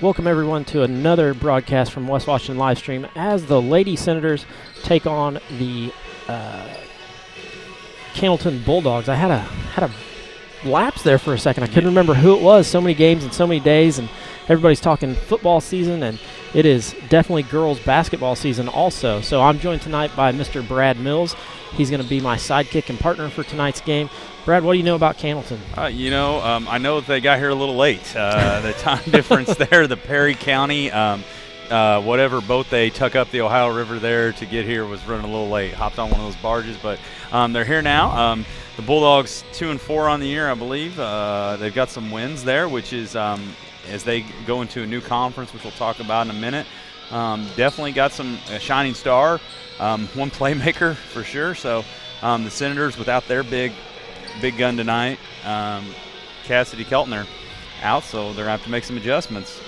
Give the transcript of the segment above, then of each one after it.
Welcome, everyone, to another broadcast from West Washington Livestream as the Lady Senators take on the Cannelton Bulldogs. I had a lapse there for a second. I couldn't remember who it was. So many games and so many days, and everybody's talking football season, and it is definitely girls basketball season also. So I'm joined tonight by Mr. Brad Mills. He's going to be my sidekick and partner for tonight's game. Brad, what do you know about Cannelton? I know they got here a little late. The time difference there, the Perry County, whatever boat they tuck up the Ohio River there to get here was running a little late. Hopped on one of those barges, but they're here now. The Bulldogs 2-4 on the year, I believe. They've got some wins there, which is as they go into a new conference, which we'll talk about in a minute. Definitely got a shining star, one playmaker for sure. So the Senators, without their big gun tonight, Cassidy Keltner out, so they're going to have to make some adjustments.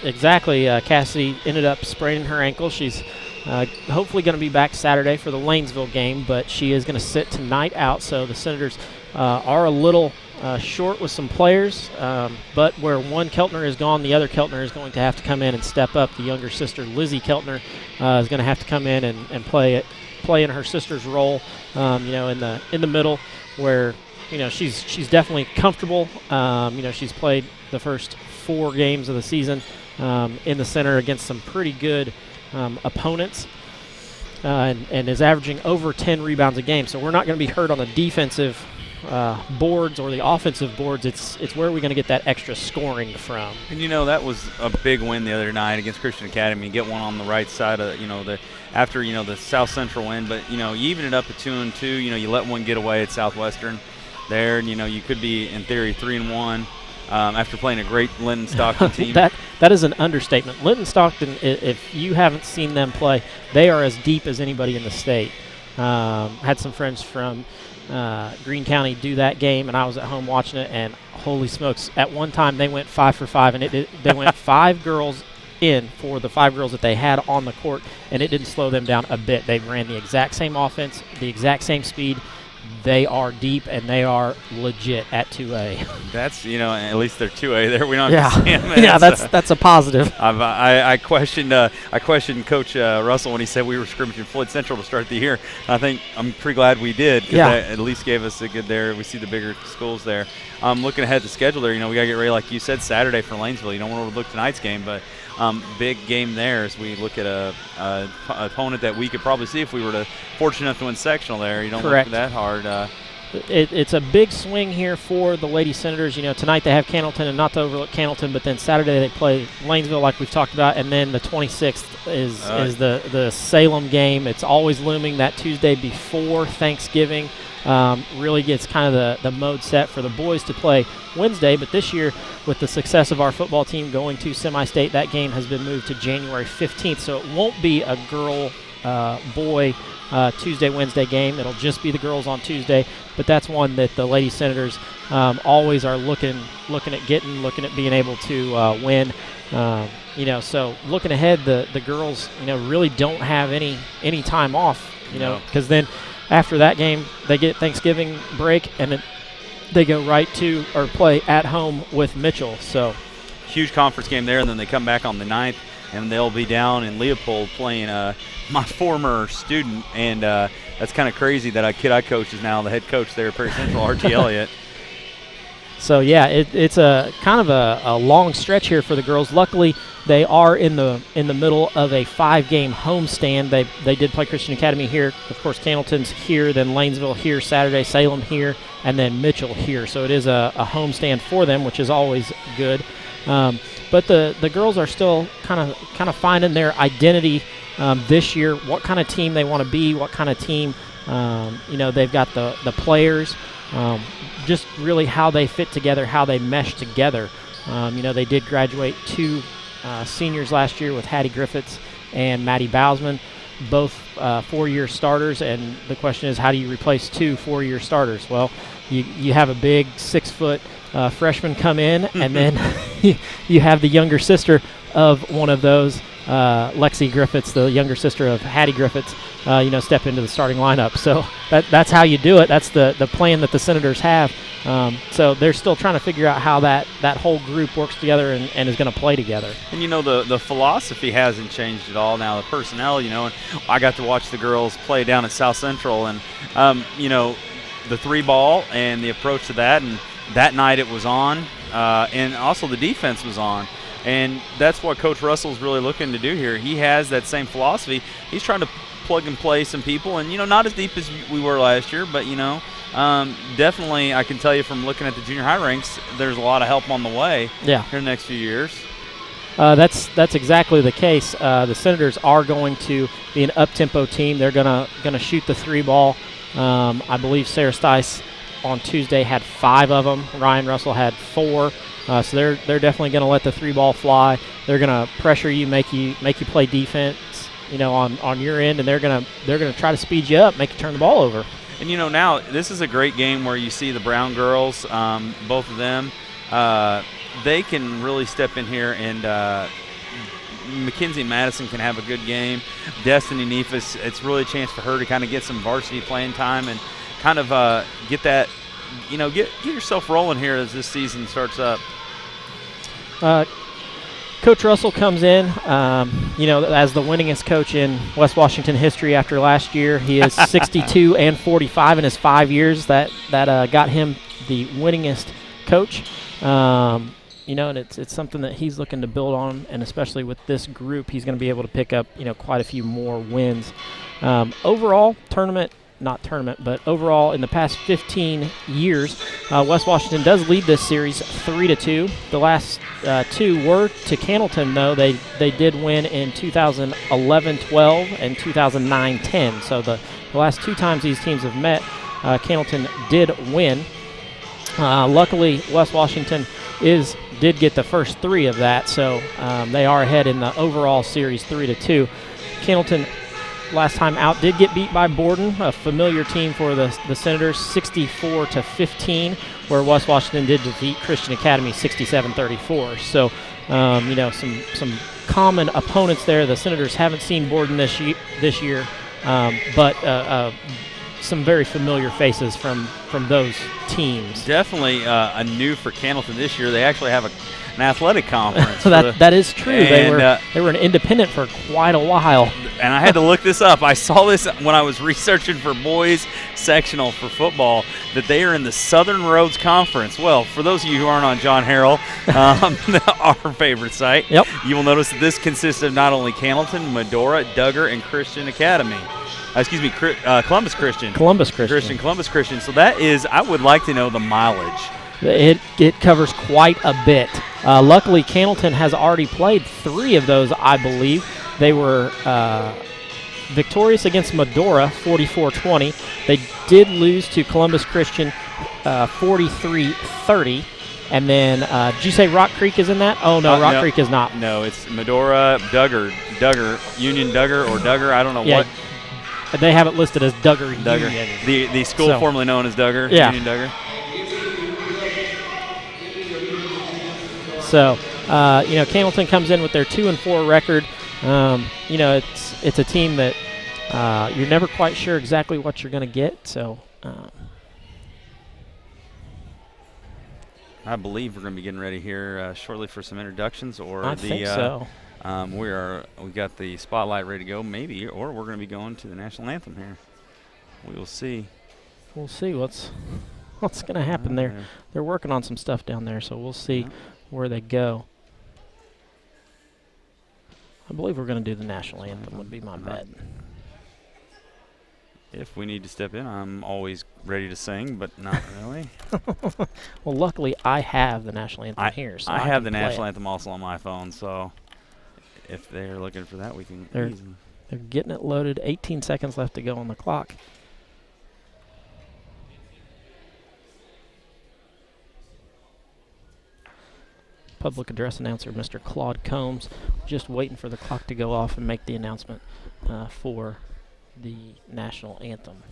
Exactly. Cassidy ended up spraining her ankle. She's hopefully going to be back Saturday for the Lanesville game, but she is going to sit tonight out, so the Senators are a little short with some players, but where one Keltner is gone, the other Keltner is going to have to come in and step up. The younger sister, Lizzie Keltner, is going to have to come in and play in her sister's role, in the middle, where she's definitely comfortable. She's played the first 4 games of the season in the center against some pretty good opponents, and is averaging over 10 rebounds a game. So we're not going to be hurt on the defensive boards or the offensive boards. It's where we're going to get that extra scoring from. And that was a big win the other night against Christian Academy. Get one on the right side of after the South Central win, but you even it up at 2-2. You let one get away at Southwestern there, and you could be in theory 3-1 after playing a great Linton Stockton team. That is an understatement. Linton Stockton, if you haven't seen them play, they are as deep as anybody in the state. Had some friends from Greene County do that game, and I was at home watching it, and holy smokes, at one time they went 5 for 5, and they went 5 girls in for the 5 girls that they had on the court, and it didn't slow them down a bit. They ran the exact same offense, the exact same speed. They are deep, and they are legit at 2A. That's, at least they're 2A there. We don't have to see them. Yeah, that's a positive. I questioned Coach Russell when he said we were scrimmaging Floyd Central to start the year. I think I'm pretty glad we did, because that at least gave us a good there. We see the bigger schools there. Looking ahead at the schedule there, we got to get ready, like you said, Saturday for Lanesville. You don't want to overlook tonight's game, but big game there as we look at a opponent that we could probably see if we were fortunate enough to win sectional there. You don't look that hard. It's a big swing here for the Lady Senators. Tonight they have Cannelton, and not to overlook Cannelton, but then Saturday they play Lanesville like we've talked about, and then the 26th is the Salem game. It's always looming that Tuesday before Thanksgiving. Really gets kind of the mode set for the boys to play Wednesday, but this year with the success of our football team going to semi-state, that game has been moved to January 15th, so it won't be a girl-boy Tuesday, Wednesday game. It'll just be the girls on Tuesday, but that's one that the Lady Senators always are looking at being able to win. So looking ahead, the girls, really don't have any time off, because then after that game, they get Thanksgiving break, and then they go right to or play at home with Mitchell. So huge conference game there, and then they come back on the 9th, and they'll be down in Leopold playing my former student, and that's kind of crazy that a kid I coach is now the head coach there at Perry Central, R.T. Elliott. So, yeah, it's a kind of a long stretch here for the girls. Luckily, they are in the middle of a 5-game homestand. They did play Christian Academy here. Of course, Cannelton's here, then Lanesville here Saturday, Salem here, and then Mitchell here. So it is a homestand for them, which is always good. But the girls are still kind of finding their identity this year, what kind of team they want to be, what kind of team, they've got the players, just really how they fit together, how they mesh together. They did graduate 2 seniors last year with Hattie Griffiths and Maddie Bousman, both 4-year starters, and the question is, how do you replace 2 4-year starters? Well, you have a big 6-foot freshman come in, and then you have the younger sister of one of those, Lexi Griffiths, the younger sister of Hattie Griffiths, step into the starting lineup. So that's how you do it. That's the plan that the Senators have. So they're still trying to figure out how that whole group works together and is going to play together. And, the philosophy hasn't changed at all now. The personnel, and I got to watch the girls play down at South Central, and, the 3-ball and the approach to that, and that night it was on, and also the defense was on. And that's what Coach Russell's really looking to do here. He has that same philosophy. He's trying to plug and play some people, and, not as deep as we were last year, but, definitely I can tell you from looking at the junior high ranks, there's a lot of help on the way here in the next few years. That's exactly the case. The Senators are going to be an up-tempo team. They're gonna shoot the 3-ball. I believe Sarah Stice on Tuesday had 5 of them. Ryan Russell had 4. So they're definitely going to let the 3-ball fly. They're going to pressure you, make you play defense, on your end, and they're going to try to speed you up, make you turn the ball over. And now this is a great game where you see the Brown girls, both of them. They can really step in here, and Mackenzie Madison can have a good game. Destiny Neefus, it's really a chance for her to kind of get some varsity playing time and kind of get that, get yourself rolling here as this season starts up. Coach Russell comes in, as the winningest coach in West Washington history after last year. He is 62 and 45 in his 5 years. That got him the winningest coach. And it's something that he's looking to build on, and especially with this group, he's going to be able to pick up, quite a few more wins. Overall, overall in the past 15 years, West Washington does lead this series 3-2. The last 2 were to Cannelton, though. They did win in 2011-12 and 2009-10. So the last 2 times these teams have met, Cannelton did win. Luckily, West Washington did get the first 3 of that, so they are ahead in the overall series 3-2. Cannelton, last time out, did get beat by Borden, a familiar team for the Senators, 64-15, where West Washington did defeat Christian Academy 67-34. So, some common opponents there. The Senators haven't seen Borden this year, but some very familiar faces from those teams. Definitely new for Cannelton this year. They actually have an athletic conference. That is true. And they were an independent for quite a while. And I had to look this up. I saw this when I was researching for boys sectional for football, that they are in the Southern Roads Conference. Well, for those of you who aren't on John Harrell, our favorite site, you will notice that this consists of not only Cannelton, Medora, Duggar, and Christian Academy. Columbus Christian. Columbus Christian. Columbus Christian. So that is, I would like to know the mileage. It covers quite a bit. Luckily, Cannelton has already played 3 of those, I believe. They were victorious against Medora, 44-20. They did lose to Columbus Christian, 43-30. And then, did you say Rock Creek is in that? Oh, no, Rock Creek is not. No, it's Medora, Duggar, Union Duggar, or Duggar. I don't know what. They have it listed as Duggar Union. The school formerly known as Duggar, Union Duggar. So, Cannelton comes in with their 2-4 record. It's a team that you're never quite sure exactly what you're going to get. So, I believe we're going to be getting ready here shortly for some introductions, or I think so. We got the spotlight ready to go, maybe, or we're going to be going to the national anthem here. We will see. We'll see what's going to happen there. They're working on some stuff down there, so we'll see where they go. I believe we're going to do the national anthem would be my bet. If we need to step in, I'm always ready to sing, but not really. Well, luckily I have the national anthem here. So I have the national anthem also on my phone, so if they're looking for that, we can They're getting it loaded. 18 seconds left to go on the clock. Public address announcer, Mr. Claude Combs, just waiting for the clock to go off and make the announcement for the national anthem.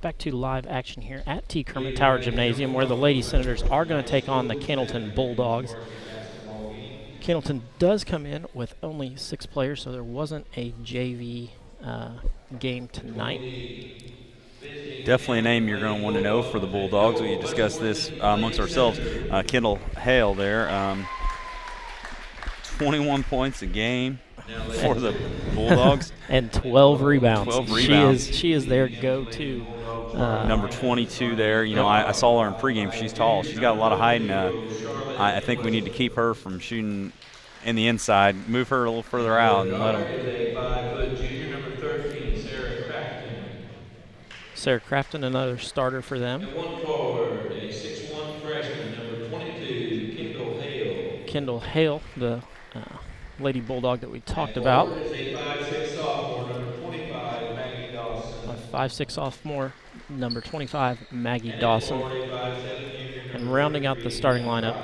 back to live action here at T. Kermit Tower Gymnasium, where the Lady Senators are going to take on the Cannelton Bulldogs. Cannelton does come in with only 6 players, so there wasn't a JV game tonight. Definitely a name you're going to want to know for the Bulldogs. We discussed this amongst ourselves. Kendall Hale there, 21 points a game for the Bulldogs. And 12 rebounds. 12 rebounds. She is their go-to. Number 22 there. You know, I saw her in pregame. She's tall. She's got a lot of height, and I think we need to keep her from shooting in the inside. Move her a little further out and let them. 5-foot junior, number 13, Sarah Crafton. Sarah Crafton, another starter for them. And one forward, a 6'1" freshman, number 22, Kendall Hale. Kendall Hale, the Lady Bulldog that we talked about. A 5'6" sophomore, number 25, Maggie Dawson. A 5'6" sophomore, number 25, Maggie Dawson. And rounding out the starting lineup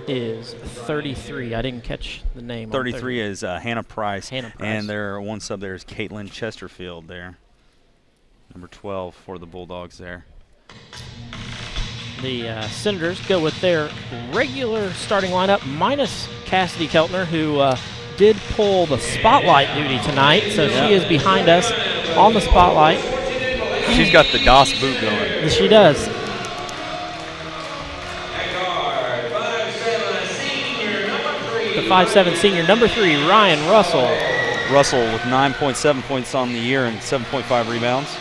is 33. I didn't catch the name. 33 is Hannah Price. Hannah Price. And their one sub there is Caitlin Chesterfield there. Number 12 for the Bulldogs there. The Senators go with their regular starting lineup, minus Cassidy Keltner, who did pull the spotlight duty tonight, so she is behind us on the spotlight. She's got the DOS boot going. She does. The 5'7" senior, number 3, Ryan Russell. Russell with 9.7 points on the year and 7.5 rebounds.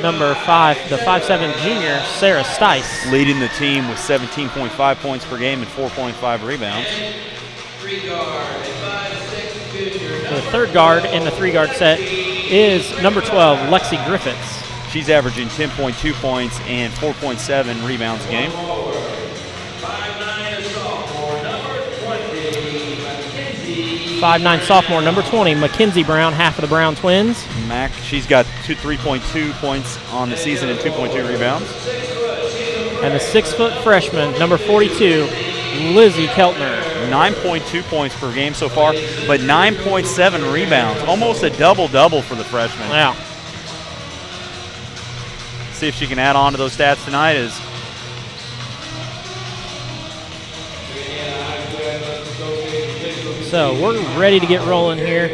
Number 5, the 5'7" junior, Sarah Stice. Leading the team with 17.5 points per game and 4.5 rebounds. The third guard in the 3-guard set is number 12, Lexi Griffiths. She's averaging 10.2 points and 4.7 rebounds a game. 5'9" sophomore, number 20, Mackenzie Brown, half of the Brown twins. Mac, she's got 3.2 points on the season and 2.2 rebounds. And the 6-foot freshman, number 42, Lizzie Keltner. 9.2 points per game so far, but 9.7 rebounds. Almost a double-double for the freshman. Wow. See if she can add on to those stats tonight. So we're ready to get rolling here.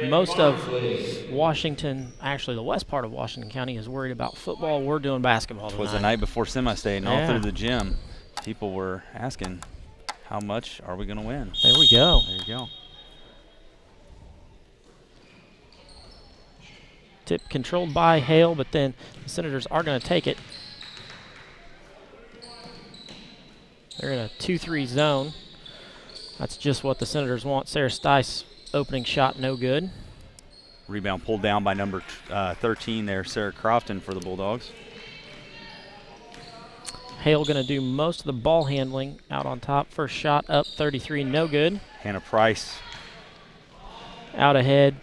Most of Washington, actually the west part of Washington County, is worried about football. We're doing basketball tonight. It was the night before semi-state, and all Yeah. through the gym, people were asking, how much are we going to win? There we go. There you go. Tip controlled by Hale, but then the Senators are going to take it. They're in a 2-3 zone. That's just what the Senators want. Sarah Stice, opening shot, no good. Rebound pulled down by number 13 there, Sarah Crofton for the Bulldogs. Hale going to do most of the ball handling out on top. First shot up, 33, no good. Hannah Price. Out ahead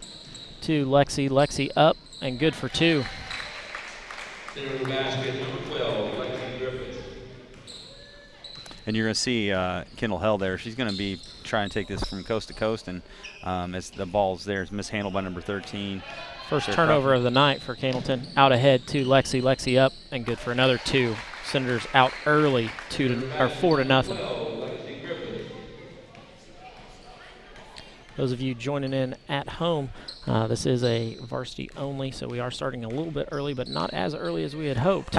to Lexi. Lexi up and good for 2. Center basket, number 12, Lexi Griffiths. And you're going to see Kendall Hell there. She's going to be trying to take this from coast to coast, and as the ball's there, it's mishandled by number 13. First Sarah turnover Crawford. of the night for Cannelton. Out ahead to Lexi. Lexi up and good for another 2. Senators out early, 4-0. Those of you joining in at home, this is a varsity only, so we are starting a little bit early, but not as early as we had hoped.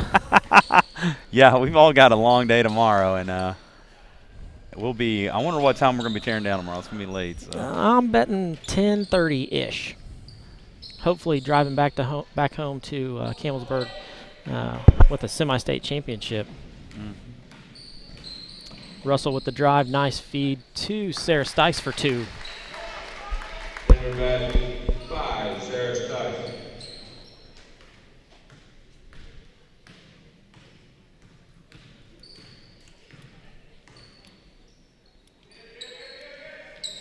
Yeah, we've all got a long day tomorrow, and we'll be. I wonder what time we're going to be tearing down tomorrow. It's going to be late. So. I'm betting 10:30-ish. Hopefully, driving back home to Campbellsburg with a semi-state championship. Russell with the drive, nice feed to Sarah Stice for 2. Center basket, 5, Sarah Stice.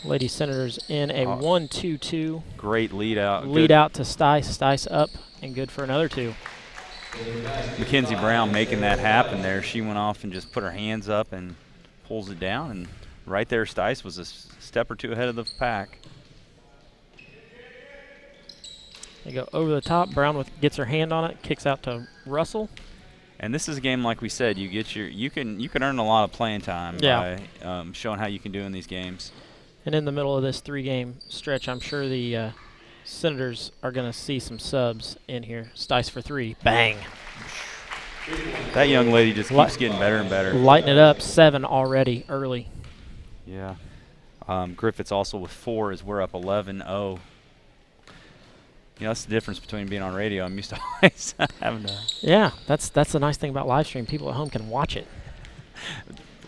Lady Senators in a 1-2-2. Great lead out. Lead out to Stice. Stice up and good for another 2. Mackenzie Brown making that happen there. She went off and just put her hands up and pulls it down, and right there, Stice was a step or two ahead of the pack. They go over the top. Brown gets her hand on it, kicks out to Russell. And this is a game, like we said, you can earn a lot of playing time by showing how you can do in these games. And in the middle of this 3-game stretch, I'm sure the Senators are going to see some subs in here. Stice for 3. Bang. That young lady just keeps getting better and better. Lighting it up. 7 already early. Yeah. Griffiths also with 4 as we're up 11-0. You know, that's the difference between being on radio. I'm used to always having to. Yeah, that's the nice thing about live stream. People at home can watch it.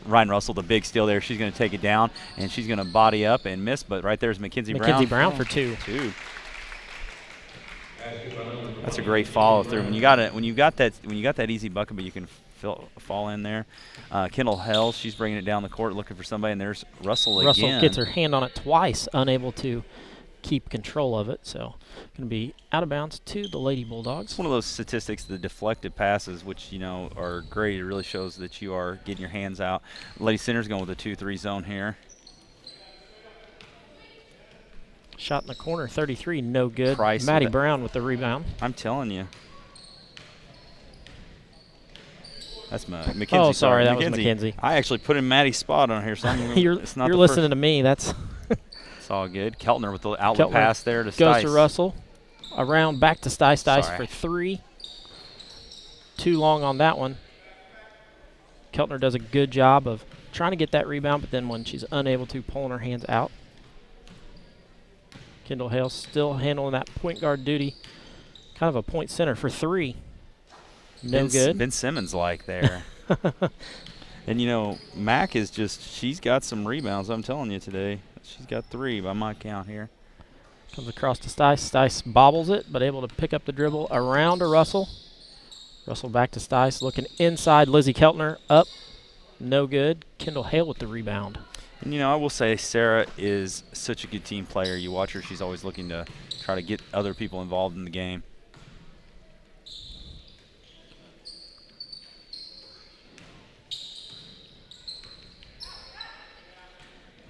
Ryan Russell, the big steal there. She's going to take it down, and she's going to body up and miss. But right there's Mackenzie Brown. Mackenzie Brown for 2. 2. That's a great follow through. When you got that easy bucket, but you can fall in there. Kendall Hell, she's bringing it down the court, looking for somebody, and there's Russell again. Russell gets her hand on it twice, unable to keep control of it, so going to be out of bounds to the Lady Bulldogs. One of those statistics, the deflected passes, which are great. It really shows that you are getting your hands out. Lady Center's going with a 2-3 zone here. Shot in the corner, 33, no good. Price Maddie Brown with the rebound. I'm telling you. That's Mackenzie. Oh, sorry, that was Mackenzie. I actually put in Maddie's spot on here, so you're listening to me. That's it's all good. Keltner with the outlet pass there to Stice. Goes to Russell. Around back to Stice. Stice for 3. Too long on that one. Keltner does a good job of trying to get that rebound, but then when she's unable to, pulling her hands out. Kendall Hale still handling that point guard duty. Kind of a point center for 3. No good. Ben Simmons like there. And, Mac is she's got some rebounds, I'm telling you today. She's got 3 by my count here. Comes across to Stice. Stice bobbles it, but able to pick up the dribble around to Russell. Russell back to Stice, looking inside. Lizzie Keltner up. No good. Kendall Hale with the rebound. And, I will say Sarah is such a good team player. You watch her, she's always looking to try to get other people involved in the game.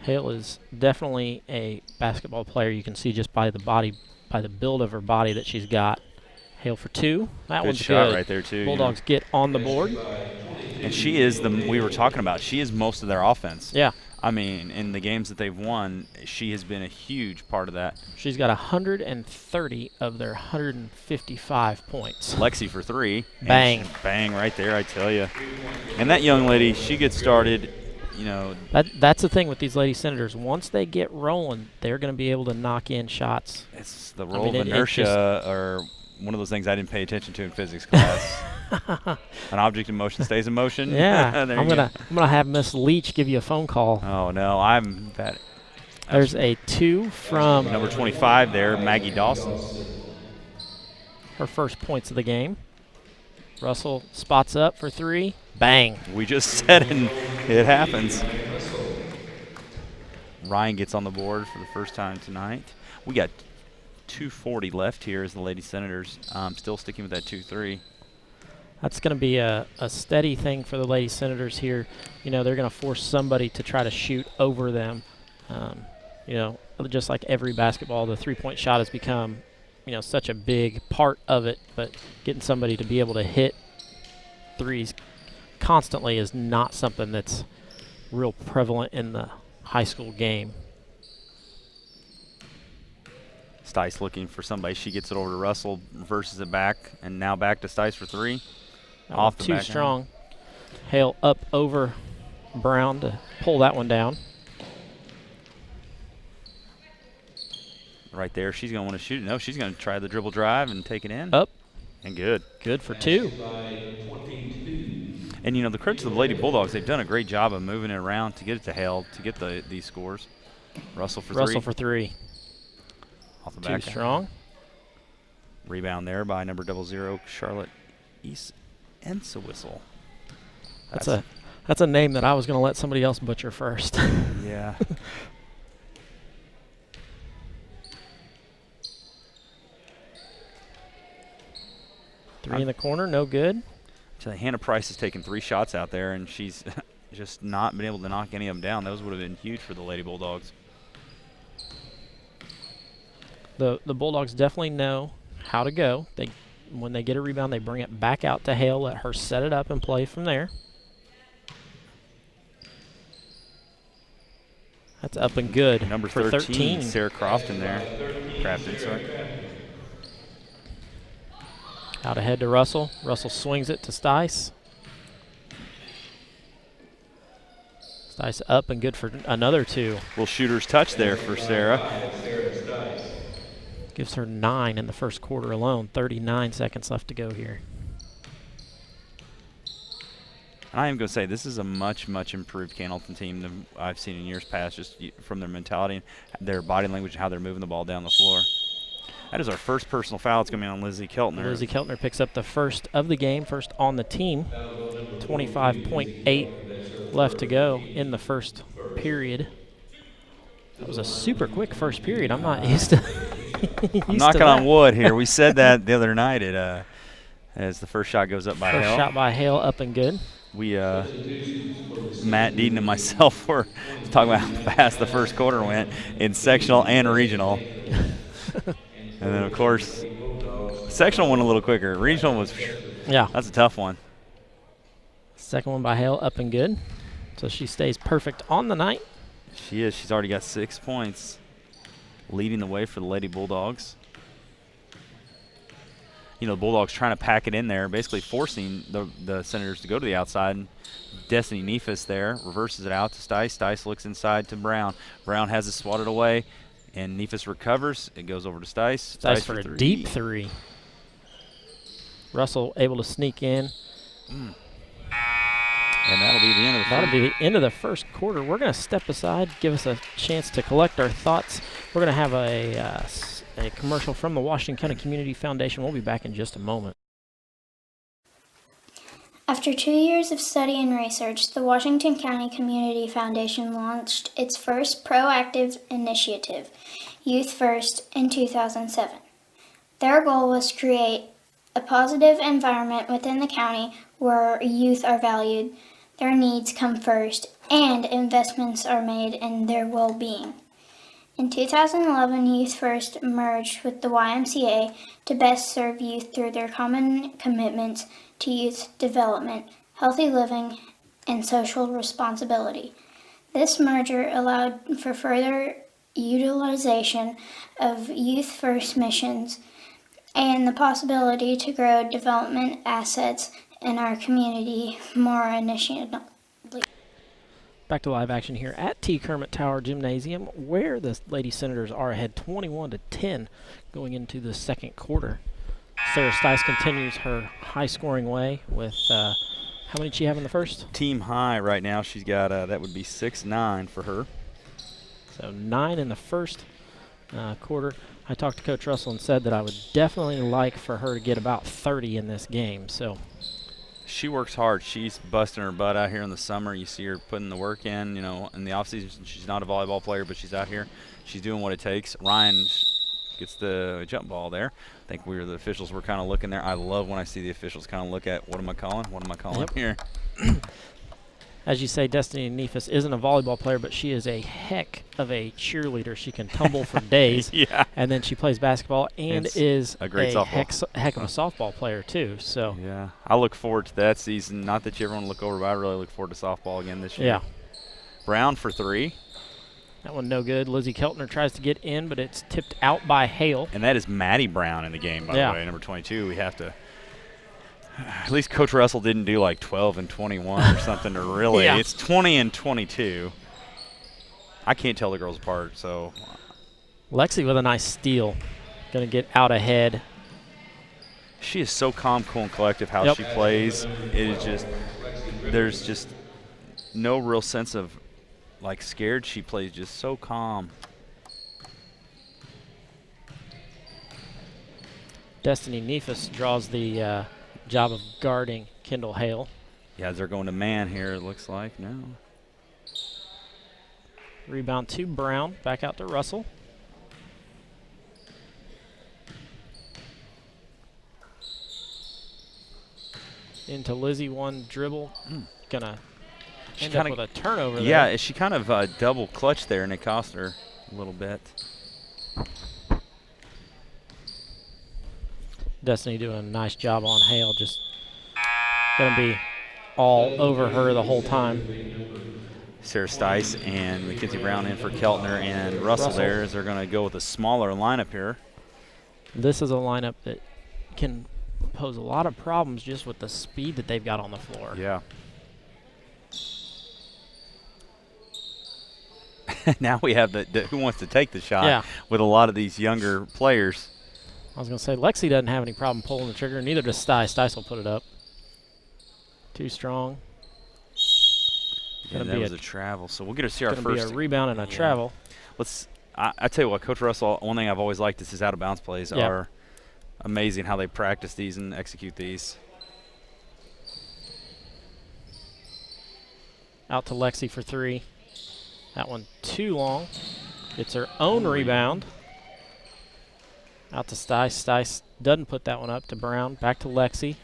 Hale is definitely a basketball player. You can see just by the build of her body that she's got. Hale for 2. That one's shot good. Right there too. Bulldogs get on the board. And she is we were talking about, she is most of their offense. Yeah. I mean, in the games that they've won, she has been a huge part of that. She's got 130 of their 155 points. Lexi for 3. Bang. Bang right there, I tell you. And that young lady, she gets started, That's the thing with these Lady Senators. Once they get rolling, they're going to be able to knock in shots. It's the role of inertia, or one of those things I didn't pay attention to in physics class. An object in motion stays in motion. Yeah. I'm gonna have Miss Leach give you a phone call. Oh no, I'm bad. There's a 2 from number 25 there, Maggie Dawson. Her first points of the game. Russell spots up for 3. Bang. We just said it happens. Ryan gets on the board for the first time tonight. We got 2:40 left here as the Lady Senators still sticking with that 2-3. That's going to be a steady thing for the Lady Senators here. They're going to force somebody to try to shoot over them. Just like every basketball, the three-point shot has become, such a big part of it. But getting somebody to be able to hit threes constantly is not something that's real prevalent in the high school game. Stice looking for somebody. She gets it over to Russell, reverses it back, and now back to Stice for 3. Off the too back strong. Hale up over Brown to pull that one down. Right there, she's going to want to shoot it. No, she's going to try the dribble drive and take it in. Up. And good. Good for 2. And, the credit to the Lady Bulldogs, they've done a great job of moving it around to get it to Hale, to get these scores. Russell for 3. Russell for 3. Off the back. Too strong. Rebound there by number 00, Charlotte East Ensawhistle. That's a name that I was going to let somebody else butcher first. Yeah. Three in the corner, no good. So Hannah Price has taken 3 shots out there, and she's just not been able to knock any of them down. Those would have been huge for the Lady Bulldogs. The Bulldogs definitely know how to go. When they get a rebound, they bring it back out to Hale, let her set it up and play from there. That's up and good. Number for 13. Sarah Crofton there. Crafton, sorry. Out ahead to Russell. Russell swings it to Stice. Stice up and good for another 2. Little shooter's touch there for Sarah. Gives her 9 in the first quarter alone. 39 seconds left to go here. I am going to say this is a much, much improved Cannelton team than I've seen in years past, just from their mentality, their body language, and how they're moving the ball down the floor. That is our first personal foul. It's going to be on Lizzie Keltner. Lizzie Keltner picks up the first of the game, first on the team. 25.8 left to go in the first period. That was a super quick first period. I'm not used to I'm knocking on wood here. We said that the other night as the first shot goes up by Hale. First shot by Hale up and good. We, Matt Deaton and myself were talking about how fast the first quarter went in sectional and regional. And then, of course, sectional went a little quicker. Regional was, that's a tough one. Second one by Hale up and good. So she stays perfect on the night. She is. She's already got 6 points, leading the way for the Lady Bulldogs. You know, the Bulldogs trying to pack it in there, basically forcing the Senators to go to the outside. Destiny Neefus there reverses it out to Stice. Stice looks inside to Brown. Brown has it swatted away, and Neefus recovers. It goes over to Stice. Stice for a deep 3. Russell able to sneak in. And that'll be the end of the first. That'll be the end of the first quarter. We're going to step aside, give us a chance to collect our thoughts. We're going to have a commercial from the Washington County Community Foundation. We'll be back in just a moment. After 2 years of study and research, the Washington County Community Foundation launched its first proactive initiative, Youth First, in 2007. Their goal was to create a positive environment within the county where youth are valued, their needs come first, and investments are made in their well-being. In 2011, Youth First merged with the YMCA to best serve youth through their common commitments to youth development, healthy living, and social responsibility. This merger allowed for further utilization of Youth First missions and the possibility to grow development assets in our community more initially. Back to live action here at T. Kermit Tower Gymnasium, where the Lady Senators are ahead 21-10 going into the second quarter. Sarah Stice continues her high-scoring way with how many did she have in the first? Team high right now. She's got that would be 6-9 for her. So 9 in the first quarter. I talked to Coach Russell and said that I would definitely like for her to get about 30 in this game. So she works hard. She's busting her butt out here in the summer. You see her putting the work in. You know, in the offseason, she's not a volleyball player, but she's out here. She's doing what it takes. Ryan gets the jump ball there. I think the officials were kind of looking there. I love when I see the officials kind of look at what am I calling? What am I calling here? As you say, Destiny Neefus isn't a volleyball player, but she is a heck of a cheerleader. She can tumble for days. Yeah. And then she plays basketball and is a great heck of a softball player, too. So yeah, I look forward to that season. Not that you ever want to look over, but I really look forward to softball again this year. Yeah. Brown for 3. That one no good. Lizzie Keltner tries to get in, but it's tipped out by Hale. And that is Maddie Brown in the game, by the way, number 22. We have to – at least Coach Russell didn't do like 12 and 21 or something to really. Yeah. It's 20 and 22. I can't tell the girls apart, so. Lexi with a nice steal. Going to get out ahead. She is so calm, cool, and collective how she plays. It is just – there's just no real sense of, like, scared. She plays just so calm. Destiny Neefus draws the job of guarding Kendall Hale. Yeah, they're going to man here, it looks like. No. Rebound to Brown. Back out to Russell. Into Lizzie, one dribble. Gonna end up with a turnover there. Yeah, she kind of double clutched there, and it cost her a little bit. Destiny doing a nice job on Hale, just going to be all over her the whole time. Sarah Stice and Mackenzie Brown in for Keltner, and Russell there as they're going to go with a smaller lineup here. This is a lineup that can pose a lot of problems just with the speed that they've got on the floor. Yeah. Now we have the who wants to take the shot with a lot of these younger players. I was going to say, Lexi doesn't have any problem pulling the trigger. Neither does Stice. Stice will put it up. Too strong. Yeah, that was a travel. So we'll get to see our first. Going to be a rebound and a travel. I tell you what, Coach Russell, one thing I've always liked is his out-of-bounds plays are amazing how they practice these and execute these. Out to Lexi for 3. That one too long. It's her own rebound. Out to Stice. Stice doesn't put that one up to Brown. Back to Lexi.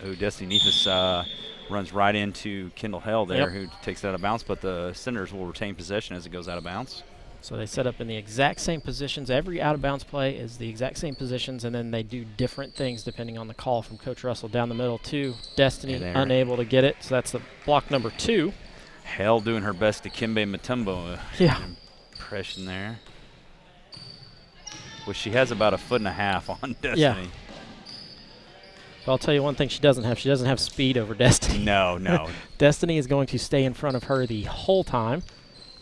Oh, Destiny Neefus runs right into Kendall Hell there, who takes it out of bounds, but the Senators will retain possession as it goes out of bounds. So they set up in the exact same positions. Every out-of-bounds play is the exact same positions, and then they do different things depending on the call from Coach Russell. Down the middle to Destiny, unable to get it. So that's the block number 2. Hell doing her best to Kimbe Mutombo. Impression there. Well, she has about 1.5 feet on Destiny. Yeah. But I'll tell you one thing she doesn't have. She doesn't have speed over Destiny. No. Destiny is going to stay in front of her the whole time.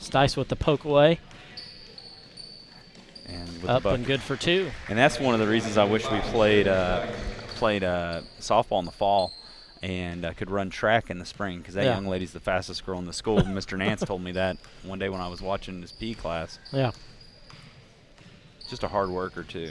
Stice with the poke away. And with up and good for 2. And that's one of the reasons I wish we played softball in the fall and could run track in the spring, because that young lady's the fastest girl in the school. Mr. Nance told me that one day when I was watching his PE class. Yeah. Just a hard worker, too.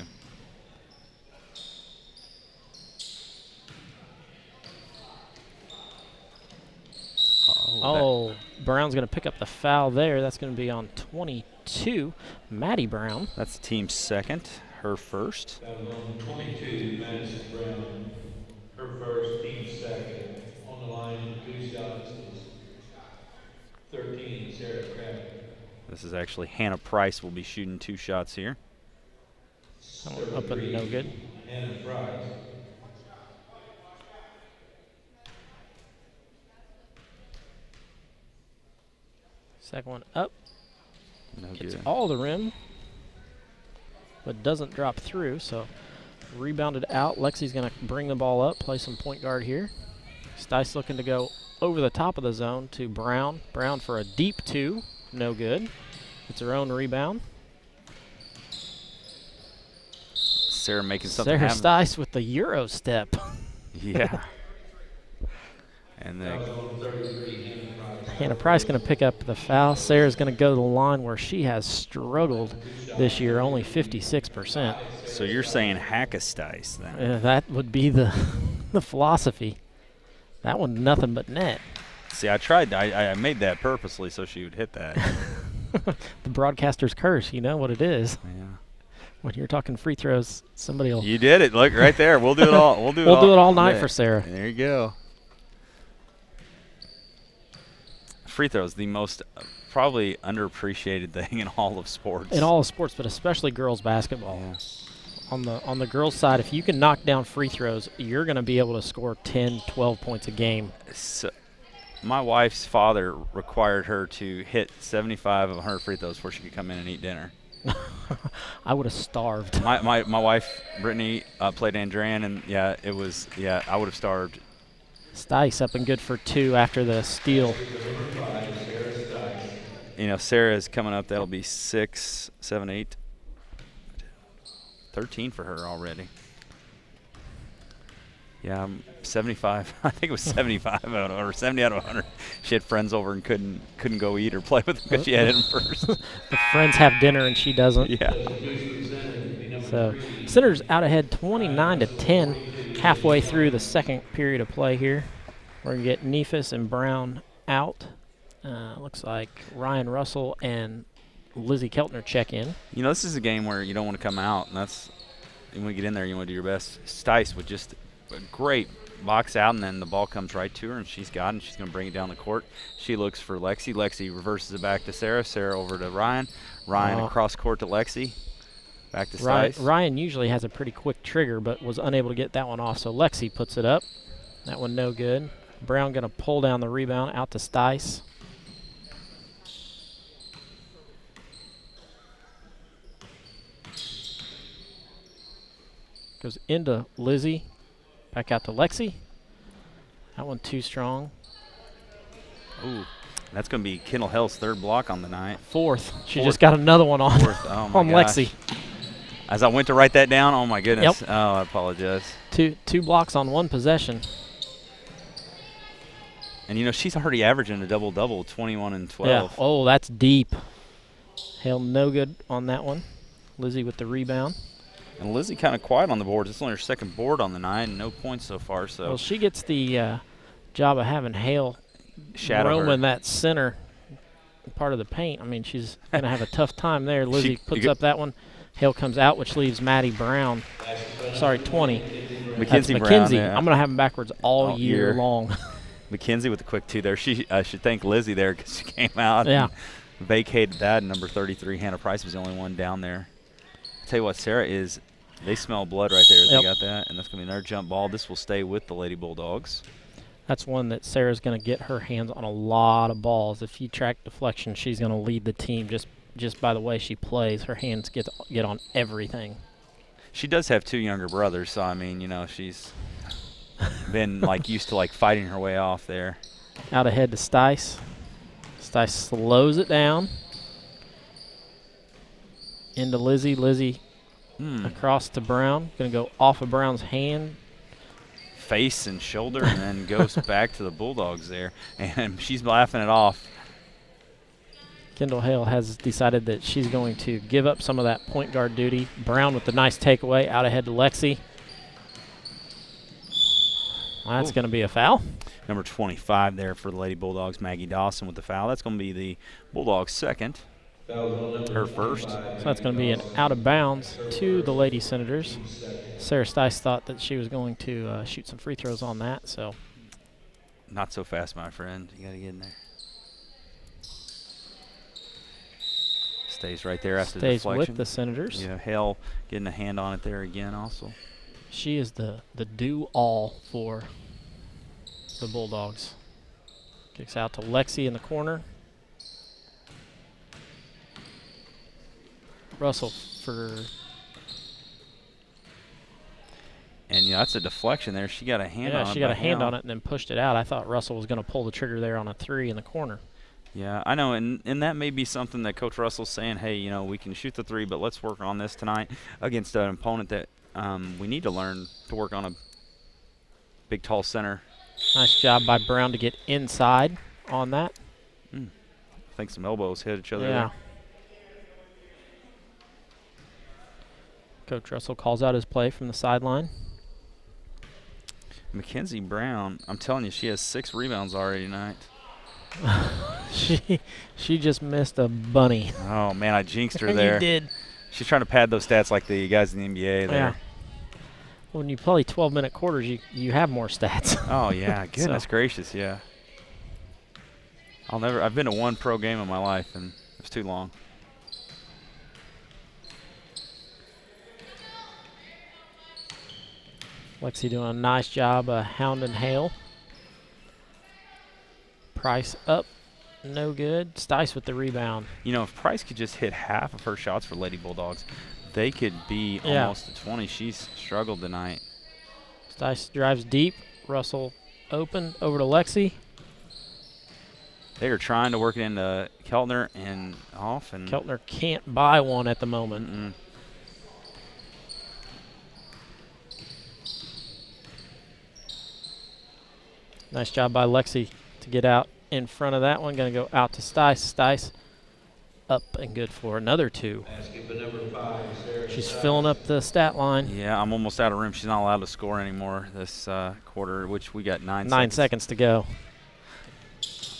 Brown's going to pick up the foul there. That's going to be on 22, Maddie Brown. That's the team's second, her first. That was on 22, Madison Brown. Her first, team second. On the line, 2 shots is 13, Sarah Crabb. This is actually Hannah Price will be shooting 2 shots here. Up and no good. Hannah Price. Second one up. No Gets good. all the rim, but doesn't drop through. So rebounded out. Lexi's going to bring the ball up, play some point guard here. Stice looking to go over the top of the zone to Brown. Brown for a deep 2. No good. It's her own rebound. Sarah making something happen. happen. Sarah Stice with the Euro step. Yeah. And then Hannah Price going to pick up the foul. Sarah's going to go to the line where she has struggled this year, only 56%. So you're saying hack a Stice then? That would be the philosophy. That one nothing but net. See, I tried. I made that purposely so she would hit that. The broadcaster's curse, you know what it is. Yeah. When you're talking free throws, somebody will. You did it. Look right there. We'll do it all. We'll do it all night for Sarah. There you go. Free throws, the most probably underappreciated thing in all of sports. In all of sports, but especially girls basketball. Yeah. On the girls' side, if you can knock down free throws, you're going to be able to score 10, 12 points a game. So, my wife's father required her to hit 75 of 100 free throws before she could come in and eat dinner. I would have starved. My wife, Brittany, played Andran, and I would have starved. Stice up and good for 2 after the steal. You know, Sarah's coming up. That'll be 6, 7, 8. 13 for her already. Yeah, 75. I think it was 75 or 70 out of 100. She had friends over and couldn't go eat or play with them because she had hit them first. The friends have dinner and she doesn't. Yeah. So Senators out ahead 29-10, halfway through the second period of play here. We're going to get Neefus and Brown out. Looks like Ryan Russell and Lizzie Keltner check in. You know, this is a game where you don't want to come out, and you want to get in there, you want to do your best. Stice with just a great box out, and then the ball comes right to her, and she's got it, and she's going to bring it down the court. She looks for Lexi. Lexi reverses it back to Sarah. Sarah over to Ryan. Ryan across court to Lexi. Back to Stice. Ryan usually has a pretty quick trigger, but was unable to get that one off, so Lexi puts it up. That one no good. Brown going to pull down the rebound out to Stice. Goes into Lizzie. Back out to Lexi. That one too strong. Ooh, that's going to be Kendall Hell's third block on the night. Fourth. She just got another one on, Oh on Lexi. As I went to write that down, oh my goodness. Yep. Oh, I apologize. Two blocks on one possession. And, you know, she's already averaging a double-double, 21 and 12. Yeah. Oh, that's deep. Hale no good on that one. Lizzie with the rebound. And Lizzie kind of quiet on the boards. It's only her second board on the night and no points so far. So Well, she gets the job of having Hale shadow roaming that center part of the paint. I mean, she's going to have a tough time there. Lizzie puts up that one. Hale comes out, which leaves Maddie Brown. Sorry, 20. Mackenzie Brown. Mackenzie. Yeah. I'm going to have them backwards all year long. Mackenzie with the quick two there. She should thank Lizzie there because she came out and vacated that. And number 33, Hannah Price, was the only one down there. I'll tell you what, Sarah is – they smell blood right there. They got that, and that's going to be another jump ball. This will stay with the Lady Bulldogs. That's one that Sarah's going to get her hands on a lot of balls. If you track deflection, she's going to lead the team just by the way she plays. Her hands get on everything. She does have two younger brothers, so, I mean, you know, she's been, like, used to, like, fighting her way off there. Out ahead to Stice. Stice slows it down. Into Lizzie. Lizzie across to Brown. Going to go off of Brown's hand. Face and shoulder, and then goes back to the Bulldogs there. And she's laughing it off. Kendall Hale has decided that she's going to give up some of that point guard duty. Brown with the nice takeaway out ahead to Lexi. Well, that's going to be a foul. Number 25 there for the Lady Bulldogs, Maggie Dawson with the foul. That's going to be the Bulldogs' second. Her first. So that's going to be an out of bounds to the Lady Senators. Sarah Stice thought that she was going to shoot some free throws on that. So not so fast, my friend. You got to get in there. Stays right there after the deflection. Stays with the Senators. Yeah, Hale getting a hand on it there again also. She is the do-all for the Bulldogs. Kicks out to Lexi in the corner. Russell for... And, yeah, that's a deflection there. She got a hand on it. Yeah, she got a hand on it and then pushed it out. I thought Russell was going to pull the trigger there on a three in the corner. Yeah, I know, and that may be something that Coach Russell's saying, hey, you know, we can shoot the three, but let's work on this tonight against an opponent that we need to learn to work on a big, tall center. Nice job by Brown to get inside on that. I think some elbows hit each other Yeah. there. Coach Russell calls out his play from the sideline. Mackenzie Brown, I'm telling you, she has 6 rebounds already tonight. She just missed a bunny. Oh, man, I jinxed her there. You did. She's trying to pad those stats like the guys in the NBA there. Yeah. When you play 12-minute quarters, you have more stats. Oh, yeah. Goodness gracious, yeah. I've been to one pro game in my life, and it's too long. Lexi doing a nice job of hounding Hale. Price up, no good. Stice with the rebound. You know, if Price could just hit half of her shots for Lady Bulldogs, they could be almost to 20. She's struggled tonight. Stice drives deep. Russell open over to Lexi. They are trying to work it into Keltner and off. And Keltner can't buy one at the moment. Nice job by Lexi to get out in front of that one. Going to go out to Stice. Stice up and good for another 2. She's filling up the stat line. Yeah, I'm almost out of room. She's not allowed to score anymore this quarter, which we got 9 seconds. 9 seconds to go.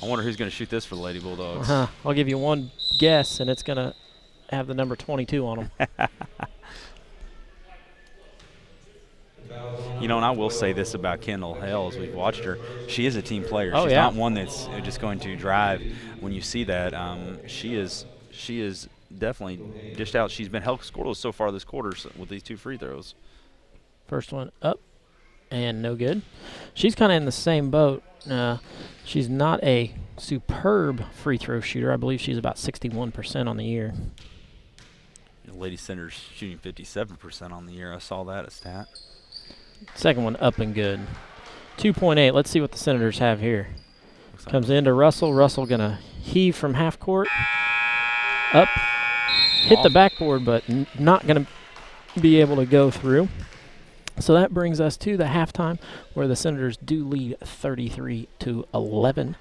I wonder who's going to shoot this for the Lady Bulldogs. I'll give you one guess, and it's going to have the number 22 on them. And I will say this about Kendall Hale as we've watched her. She is a team player. Oh, She's yeah. not one that's just going to drive. When you see that, she is definitely dished out. She's been held scoreless so far this quarter with these 2 free throws. First one up and no good. She's kind of in the same boat. She's not a superb free throw shooter. I believe she's about 61% on the year. Lady Center's shooting 57% on the year. I saw that a stat. Second one up and good. 2.8. Let's see what the Senators have here. Looks like Comes into Russell. Russell going to heave from half court. Up. Hit the backboard, but not going to be able to go through. So that brings us to the halftime where the Senators do lead 33-11.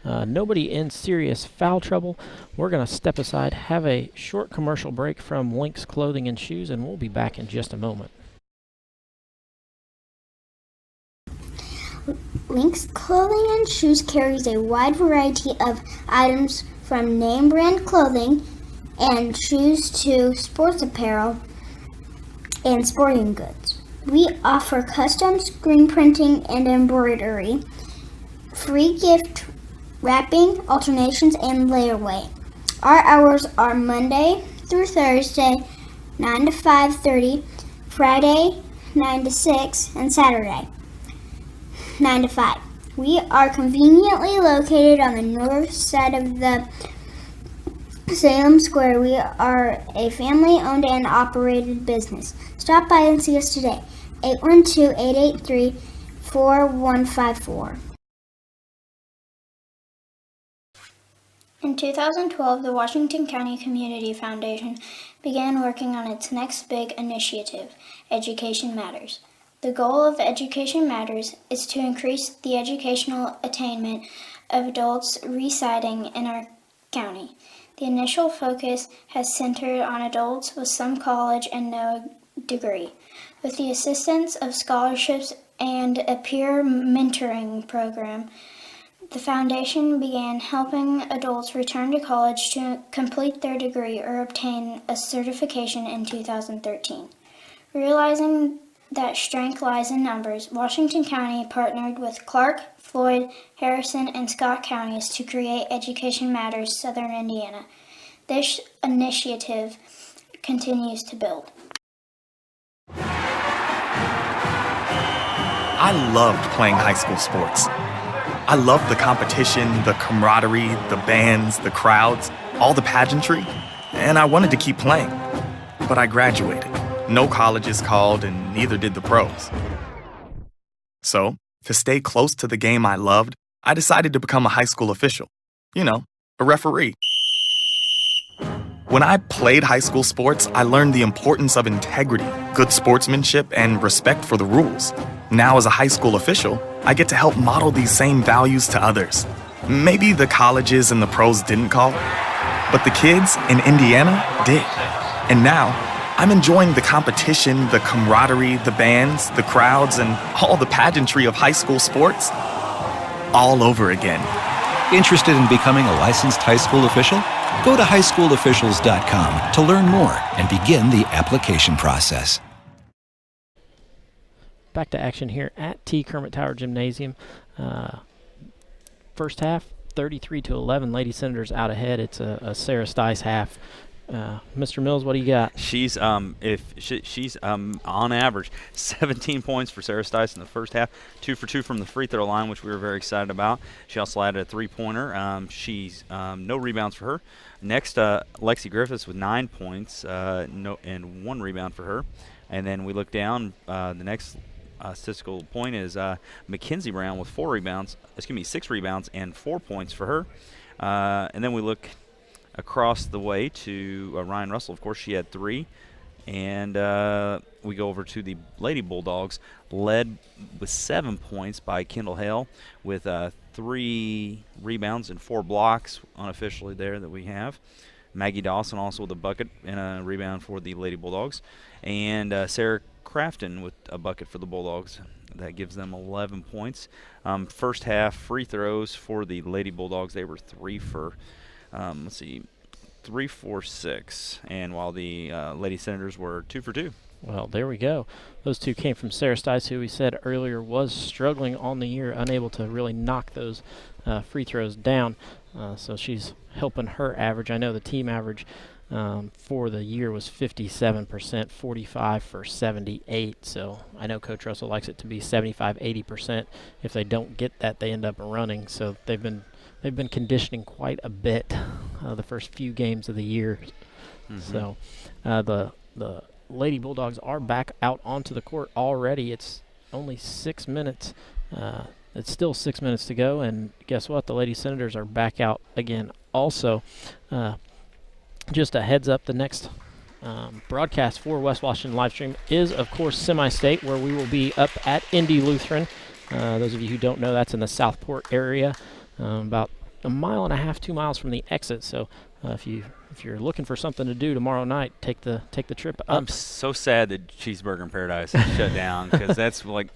Nobody in serious foul trouble. We're going to step aside, have a short commercial break from Lynx Clothing and Shoes, and we'll be back in just a moment. Lynx Clothing and Shoes carries a wide variety of items from name brand clothing and shoes to sports apparel and sporting goods. We offer custom screen printing and embroidery, free gift wrapping, alternations, and layaway. Our hours are Monday through Thursday, 9 to 5:30, Friday, 9 to 6, and Saturday, 9 to 5. We are conveniently located on the north side of the Salem Square. We are a family-owned and operated business. Stop by and see us today. 812-883-4154. In 2012, the Washington County Community Foundation began working on its next big initiative, Education Matters. The goal of Education Matters is to increase the educational attainment of adults residing in our county. The initial focus has centered on adults with some college and no degree. With the assistance of scholarships and a peer mentoring program, the foundation began helping adults return to college to complete their degree or obtain a certification in 2013. Realizing that strength lies in numbers, Washington County partnered with Clark, Floyd, Harrison, and Scott counties to create Education Matters Southern Indiana. This initiative continues to build. I loved playing high school sports. I loved the competition, the camaraderie, the bands, the crowds, all the pageantry, and I wanted to keep playing. But I graduated. No colleges called, and neither did the pros. So, to stay close to the game I loved, I decided to become a high school official. A referee. When I played high school sports, I learned the importance of integrity, good sportsmanship, and respect for the rules. Now, as a high school official, I get to help model these same values to others. Maybe the colleges and the pros didn't call, but the kids in Indiana did. And now, I'm enjoying the competition, the camaraderie, the bands, the crowds, and all the pageantry of high school sports all over again. Interested in becoming a licensed high school official? Go to highschoolofficials.com to learn more and begin the application process. Back to action here at T. Kermit Tower Gymnasium. First half, 33-11. Lady Senators out ahead. It's a Sarah Stice half. Mr. Mills, what do you got? She's on average 17 points for Sarah Stice in the first half, 2 for 2 from the free throw line, which we were very excited about. She also added a three-pointer. She's no rebounds for her. Next, Lexi Griffiths with 9 points, and 1 rebound for her. And then we look down. The next statistical point is Mackenzie Brown with 6 rebounds and 4 points for her. And then we look across the way to Ryan Russell. Of course, she had 3. And we go over to the Lady Bulldogs, led with 7 points by Kendall Hale with 3 rebounds and 4 blocks unofficially there that we have. Maggie Dawson also with a bucket and a rebound for the Lady Bulldogs. And Sarah Crafton with a bucket for the Bulldogs. That gives them 11 points. First half free throws for the Lady Bulldogs, they were 3 for 3 for 6, and while the Lady Senators were 2 for 2. Well, there we go. Those two came from Sarah Stice, who we said earlier was struggling on the year, unable to really knock those free throws down. So she's helping her average. I know the team average for the year was 57%, 45 for 78. So I know Coach Russell likes it to be 75, 80%. If they don't get that, they end up running. So they've been conditioning quite a bit the first few games of the year. So the Lady Bulldogs are back out onto the court already. It's only 6 minutes. It's still 6 minutes to go, and guess what? The Lady Senators are back out again also. Just a heads up, the next broadcast for West Washington Livestream is, of course, Semi-State, where we will be up at Indy Lutheran. Those of you who don't know, that's in the Southport area, about 1.5 miles, 2 miles from the exit. So if you're looking for something to do tomorrow night, take the trip up. I'm so sad that Cheeseburger in Paradise is shut down, because that's like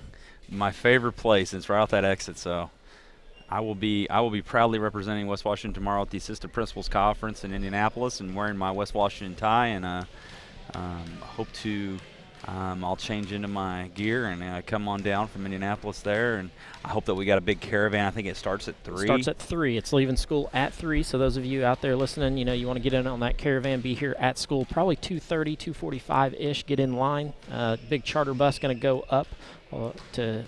my favorite place. It's right off that exit. So I will be proudly representing West Washington tomorrow at the Assistant Principals Conference in Indianapolis, and wearing my West Washington tie, and hope to. I'll change into my gear and come on down from Indianapolis there, and I hope that we got a big caravan. I think it starts at 3. Starts at 3. It's leaving school at 3. So those of you out there listening, you want to get in on that caravan, be here at school probably 2:30, 2:45-ish. Get in line. Big charter bus going to go up to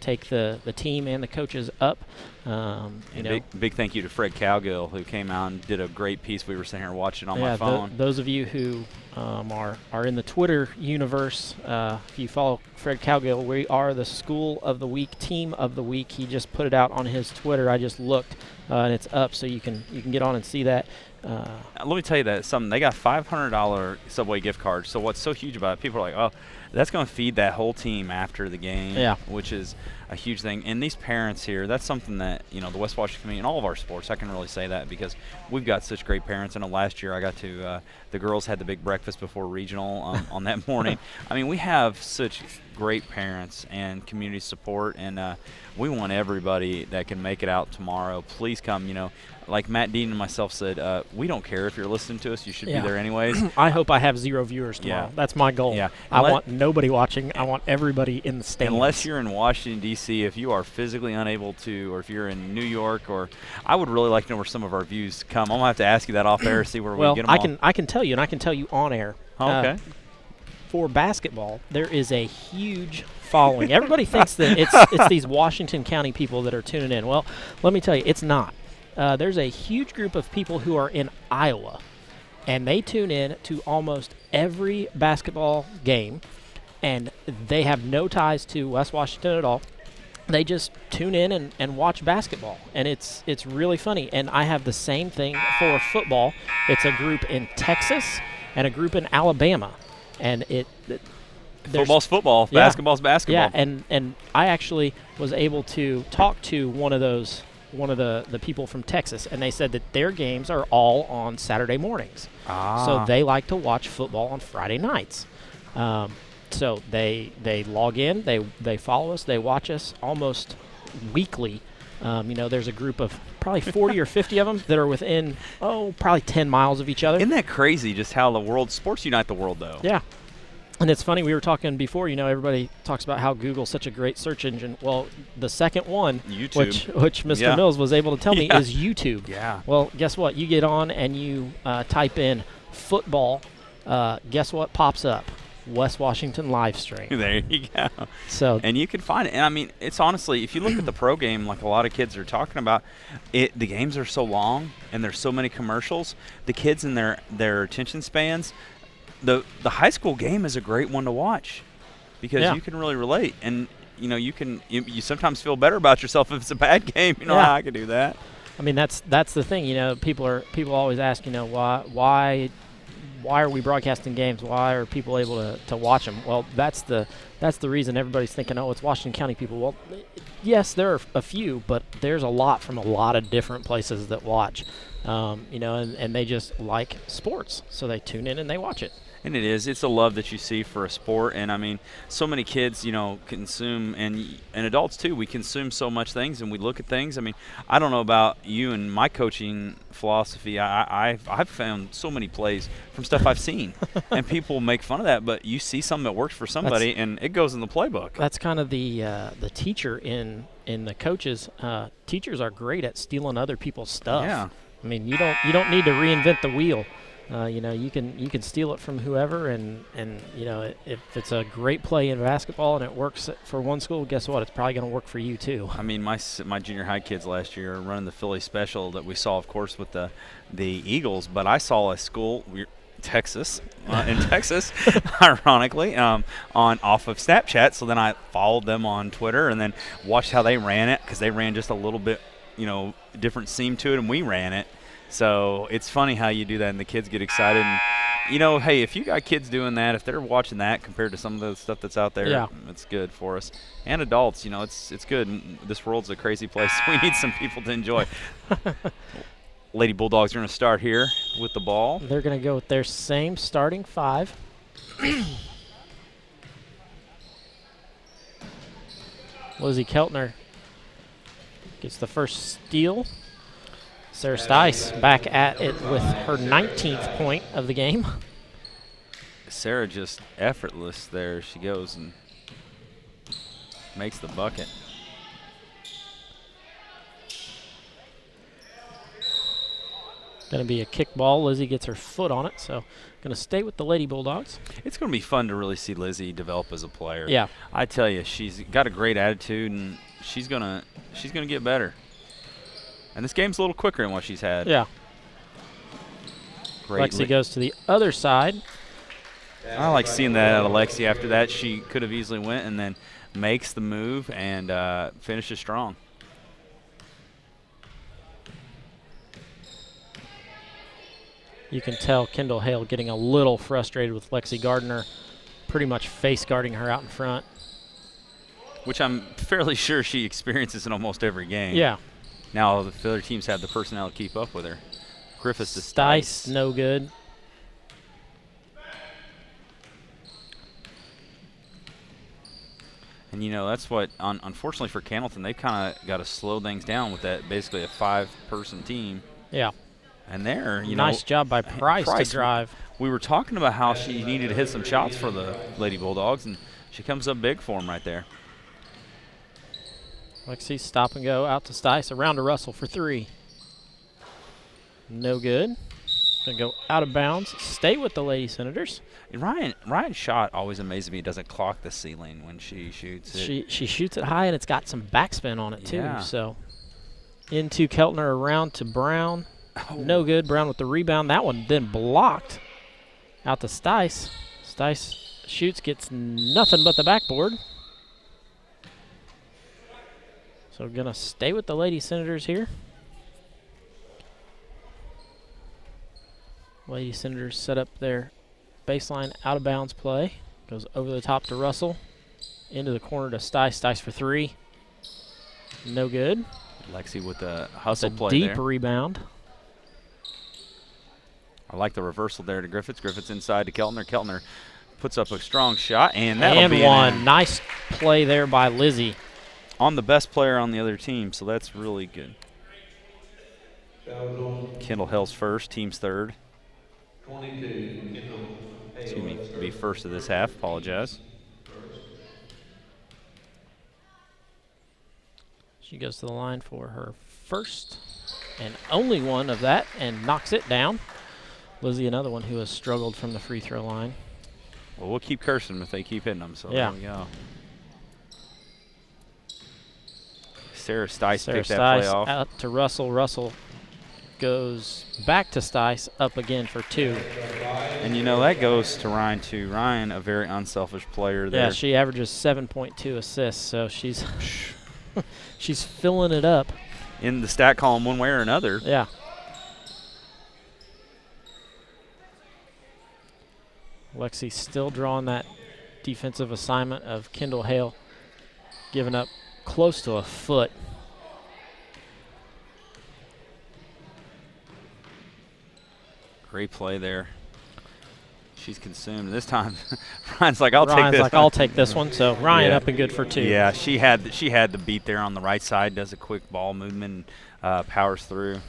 take the team and the coaches up. Big thank you to Fred Cowgill, who came out and did a great piece. We were sitting here watching on my phone. Those of you who are in the Twitter universe, if you follow Fred Cowgill, we are the School of the Week, Team of the Week. He just put it out on his Twitter. I just looked, and it's up, so you can get on and see that. Let me tell you that something. They got $500 Subway gift cards. So what's so huge about it? People are like, oh, that's going to feed that whole team after the game, which is a huge thing. And these parents here, that's something that, the West Washington community and all of our sports, I can really say that because we've got such great parents. I know last year I got to, the girls had the big breakfast before regional on that morning. I mean, we have such great parents and community support, and we want everybody that can make it out tomorrow. Please come, like Matt Dean and myself said, we don't care if you're listening to us. You should be there anyways. I hope I have 0 viewers tomorrow. That's my goal. Yeah. I want nobody watching. I want everybody in the stands. Unless you're in Washington, D.C., if you are physically unable to, or if you're in New York, or I would really like to know where some of our views come. I'm going to have to ask you that off air, see where we get them all. I can tell you, and I can tell you on air. Okay. For basketball, there is a huge following. Everybody thinks that it's these Washington County people that are tuning in. Well, let me tell you, it's not. There's a huge group of people who are in Iowa, and they tune in to almost every basketball game, and they have no ties to West Washington at all. They just tune in and watch basketball, and it's really funny. And I have the same thing for football. It's a group in Texas and a group in Alabama, and football's football, basketball's basketball. Yeah, and I actually was able to talk to one of the people from Texas, and they said that their games are all on Saturday mornings. So they like to watch football on Friday nights. So they log in, they follow us, they watch us almost weekly. There's a group of probably 40 or 50 of them that are within, probably 10 miles of each other. Isn't that crazy just how sports unite the world, though? Yeah. And it's funny, we were talking before, everybody talks about how Google's such a great search engine. Well, the second one, YouTube. which Mr. Mills was able to tell me, is YouTube. Yeah. Well, guess what? You get on and you type in football. Guess what pops up? West Washington live stream. There you go. So, and you can find it. And I mean, it's honestly, if you look at the pro game, like a lot of kids are talking about, the games are so long and there's so many commercials. The kids and their attention spans. The high school game is a great one to watch because you can really relate, and you sometimes feel better about yourself if it's a bad game. I can do that. I mean, that's the thing. People always ask, why are we broadcasting games? Why are people able to watch them? Well, that's the reason everybody's thinking, it's Washington County people. Well, yes, there are a few, but there's a lot from a lot of different places that watch. And they just like sports, so they tune in and they watch it. And it is. It's a love that you see for a sport. And, I mean, so many kids, consume, and adults too, we consume so much things and we look at things. I mean, I don't know about you and my coaching philosophy. I've found so many plays from stuff I've seen. And people make fun of that, but you see something that works for somebody, and it goes in the playbook. That's kind of the teacher in the coaches. Teachers are great at stealing other people's stuff. Yeah. I mean, you don't need to reinvent the wheel. You can steal it from whoever, and if it's a great play in basketball and it works for one school, guess what? It's probably going to work for you too. I mean, my junior high kids last year running the Philly special that we saw, of course, with the Eagles. But I saw a school, Texas, in Texas, ironically, off of Snapchat. So then I followed them on Twitter and then watched how they ran it, because they ran just a little bit, different seam to it, and we ran it. So it's funny how you do that, and the kids get excited. And, hey, if you got kids doing that, if they're watching that compared to some of the stuff that's out there, it's good for us. And adults, it's good. This world's a crazy place. We need some people to enjoy. Lady Bulldogs are going to start here with the ball. They're going to go with their same starting 5. Lizzie Keltner gets the first steal. Sarah Stice back at it with her 19th point of the game. Sarah just effortless there. She goes and makes the bucket. Going to be a kick ball. Lizzie gets her foot on it, so going to stay with the Lady Bulldogs. It's going to be fun to really see Lizzie develop as a player. Yeah. I tell you, she's got a great attitude, and she's gonna get better. And this game's a little quicker than what she's had. Yeah. Great. Lexi goes to the other side. I like seeing that out of Lexi. After that, she could have easily went and then makes the move and finishes strong. You can tell Kendall Hale getting a little frustrated with Lexi Gardner, pretty much face guarding her out in front. Which I'm fairly sure she experiences in almost every game. Yeah. Now the other teams have the personnel to keep up with her. Griffiths to Stice, no good. And, that's what, unfortunately for Cannelton, they've kind of got to slow things down with that, basically a 5-person team. Yeah. And there, nice job by Price to drive. We were talking about how she needed to hit some shots for the Lady Bulldogs, and she comes up big for them right there. Lexi stop and go out to Stice, around to Russell for 3. No good. Gonna go out of bounds. Stay with the Lady Senators. And Ryan's shot always amazes me. It doesn't clock the ceiling when she shoots it. She shoots it high, and it's got some backspin on it too. Yeah. So into Keltner, around to Brown. Oh. No good. Brown with the rebound. That one then blocked. Out to Stice. Stice shoots, gets nothing but the backboard. So we're going to stay with the Lady Senators here. Lady Senators set up their baseline out-of-bounds play. Goes over the top to Russell. Into the corner to Stice. Stice for 3. No good. Lexi with the hustle play deep there. Rebound. I like the reversal there to Griffiths. Griffiths inside to Keltner. Keltner puts up a strong shot, and that'll be one. Nice play there by Lizzie. On the best player on the other team, so that's really good. Kendall Hale's first, team's third. 22, Kendall Hale. Excuse me, be first of this half. Apologize. She goes to the line for her first and only one of that and knocks it down. Lizzie, another one who has struggled from the free throw line. Well, we'll keep cursing them if they keep hitting them, so yeah. There we go. Sarah Stice picked that play off. Out to Russell. Russell goes back to Stice, up again for 2. And, that goes to Ryan, too. Ryan, a very unselfish player there. Yeah, she averages 7.2 assists, so she's she's filling it up. In the stat column one way or another. Yeah. Lexi still drawing that defensive assignment of Kendall Hale, giving up close to a foot. Great play there. she's consumed. This time, Ryan's like, I'll take Ryan's this. like, I'll take this one. So Ryan Yeah. up and good for 2. Yeah, she had the beat there on the right side. Does a quick ball movement, powers through.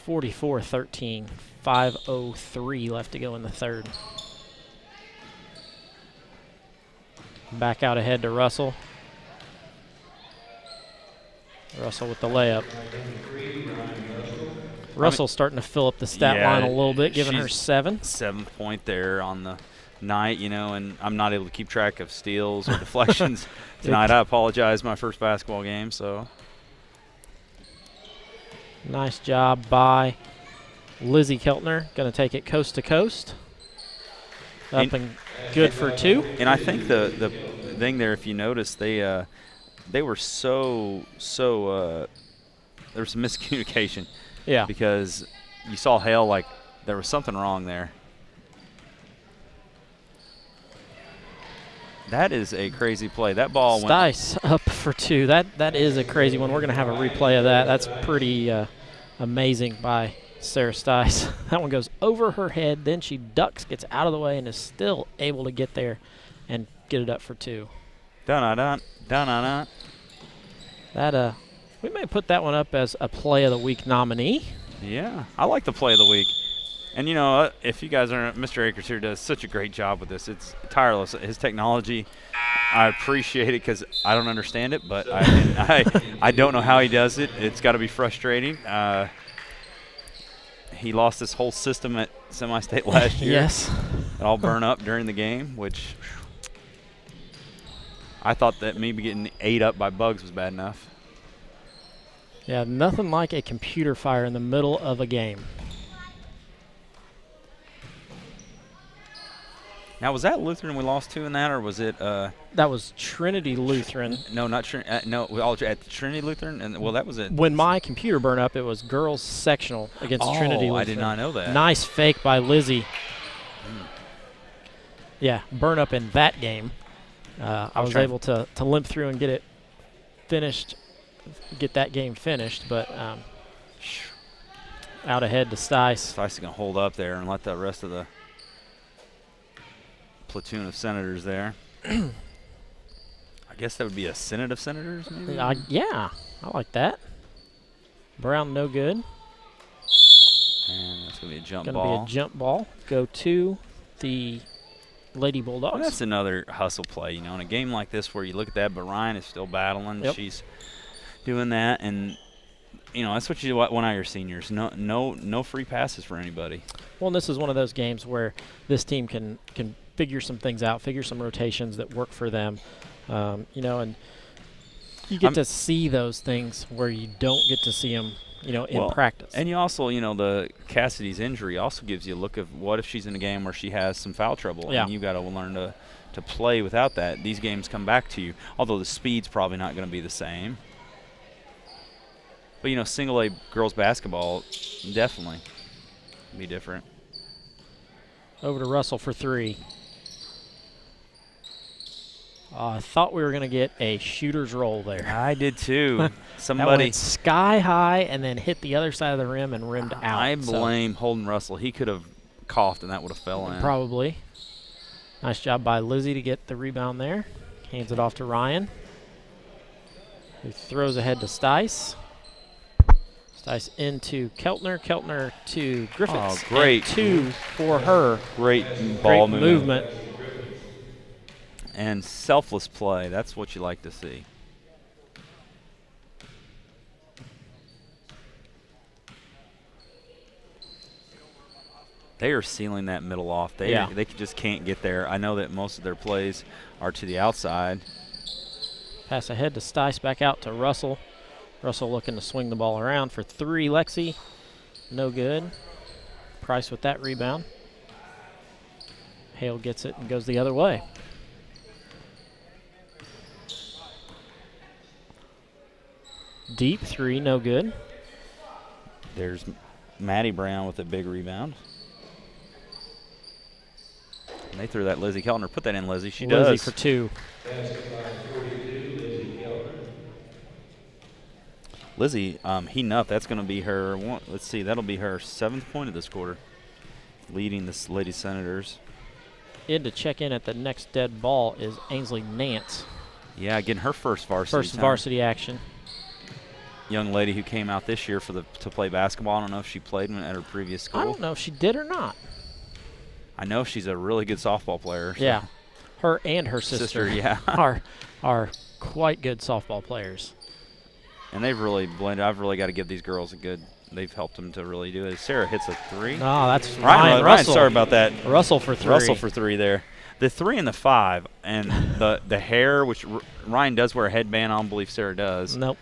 44-13, 5:03 left to go in the third. Back out ahead to Russell. Russell with the layup. Russell's starting to fill up the stat line a little bit, giving her 7. 7th point there on the night, and I'm not able to keep track of steals or deflections tonight. I apologize, my first basketball game, so. Nice job by Lizzie Keltner. Going to take it coast to coast. Up and good for 2. And I think the thing there, if you notice, they were so there was some miscommunication. Yeah. Because you saw Hale like there was something wrong there. That is a crazy play. That ball went. Stice up for 2. That is a crazy one. We're going to have a replay of that. That's pretty amazing by Sarah Stice. That one goes over her head. Then she ducks, gets out of the way, and is still able to get there and get it up for 2. Dun-dun-dun, dun-dun-dun. That we may put that one up as a Play of the Week nominee. Yeah, I like the play of the week. And, if you guys aren't, Mr. Akers here does such a great job with this. It's tireless. His technology, I appreciate it because I don't understand it, but I don't know how he does it. It's got to be frustrating. He lost this whole system at semi-state last year. Yes. It all burned up during the game, which I thought that maybe getting ate up by bugs was bad enough. Yeah, nothing like a computer fire in the middle of a game. Now, was that Lutheran we lost to in that, or was it? That was Trinity Lutheran. No, not Trinity. No, we all at Trinity Lutheran, and that was it. When my computer burned up, it was girls sectional against Trinity Lutheran. I did not know that. Nice fake by Lizzie. Yeah, burn up in that game. I was able to limp through and get it finished, get that game finished, but out ahead to Stice. Stice is going to hold up there and let the rest of the platoon of Senators there. I guess that would be a Senate of Senators, maybe? Yeah, I like that. Brown, no good. And that's going to be a jump Gonna ball. be a jump ball. Go to the Lady Bulldogs. Well, that's another hustle play, in a game like this where you look at that, but Ryan is still battling. Yep. She's doing that, and that's what you want out of your seniors. No free passes for anybody. Well, and this is one of those games where this team can figure some things out, figure some rotations that work for them, and you get to see those things where you don't get to see them, in practice. And you also, the Cassidy's injury also gives you a look of what if she's in a game where she has some foul trouble, Yeah. and you've got to learn to play without that. These games come back to you, although the speed's probably not going to be the same. But, single A girls basketball definitely be different. Over to Russell for 3. I thought we were going to get a shooter's roll there. I did too. That Somebody went sky high and then hit the other side of the rim and rimmed out. I blame Holden Russell. He could have coughed and that would have fell in. Probably. Nice job by Lizzie to get the rebound there. Hands it off to Ryan, who throws ahead to Stice. Stice into Keltner. Keltner to Griffiths. Oh, great. And 2 for her. Great ball Great movement. And selfless play. That's what you like to see. They are sealing that middle off. They just can't get there. I know that most of their plays are to the outside. Pass ahead to Stice, back out to Russell. Russell looking to swing the ball around for 3. Lexi, no good. Price with that rebound. Hale gets it and goes the other way. Deep 3, no good. There's Maddie Brown with a big rebound. And they threw that Lizzie Keltner. Put that in, Lizzie. She Lizzie does. for 2. Lizzie heating up. That's going to be her one. Let's see. That'll be her 7th point of this quarter, leading the Lady Senators. in to check in at the next dead ball is Ainsley Nance. Yeah, getting her first varsity First time. varsity action. Young lady who came out this year to play basketball. I don't know if she played at her previous school. I don't know if she did or not. I know she's a really good softball player. So. Yeah, her and her sister yeah. are quite good softball players. And they've really blended. I've really got to give these girls a good. They've helped them to really do it. Sarah hits a 3. No, that's Ryan Russell. Sorry about that. Russell for 3. Russell for 3 there. The 3 and the 5, and the hair, which Ryan does wear a headband. I don't believe Sarah does. Nope.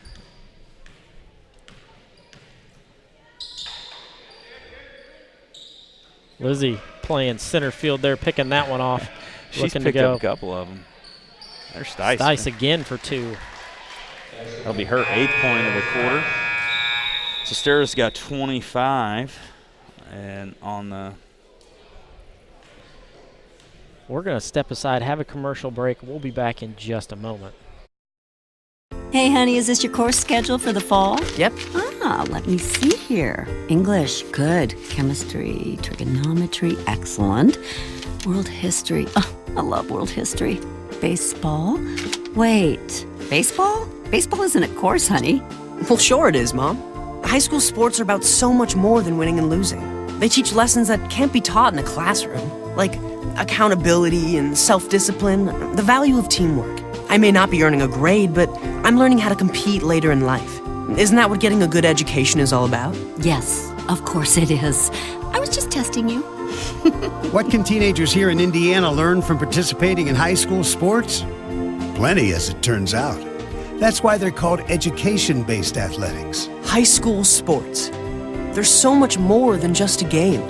Lizzie playing center field there, picking that one off. She's looking picked to go. up a couple of them. There's Stice. Stice again for 2. That'll be her 8th point of the quarter. So Sarah's got 25, and on the. We're going to step aside, have a commercial break. We'll be back in just a moment. Hey, honey, is this your course schedule for the fall? Yep. Let me see here. English, good. Chemistry, trigonometry, excellent. World history, I love world history. Baseball? Wait, baseball? Baseball isn't a course, honey. Well, sure it is, Mom. High school sports are about so much more than winning and losing. They teach lessons that can't be taught in a classroom, like accountability and self-discipline, the value of teamwork. I may not be earning a grade, but I'm learning how to compete later in life. Isn't that what getting a good education is all about? Yes, of course it is. I was just testing you. What can teenagers here in Indiana learn from participating in high school sports? Plenty, as it turns out. That's why they're called education-based athletics. High school sports. There's so much more than just a game.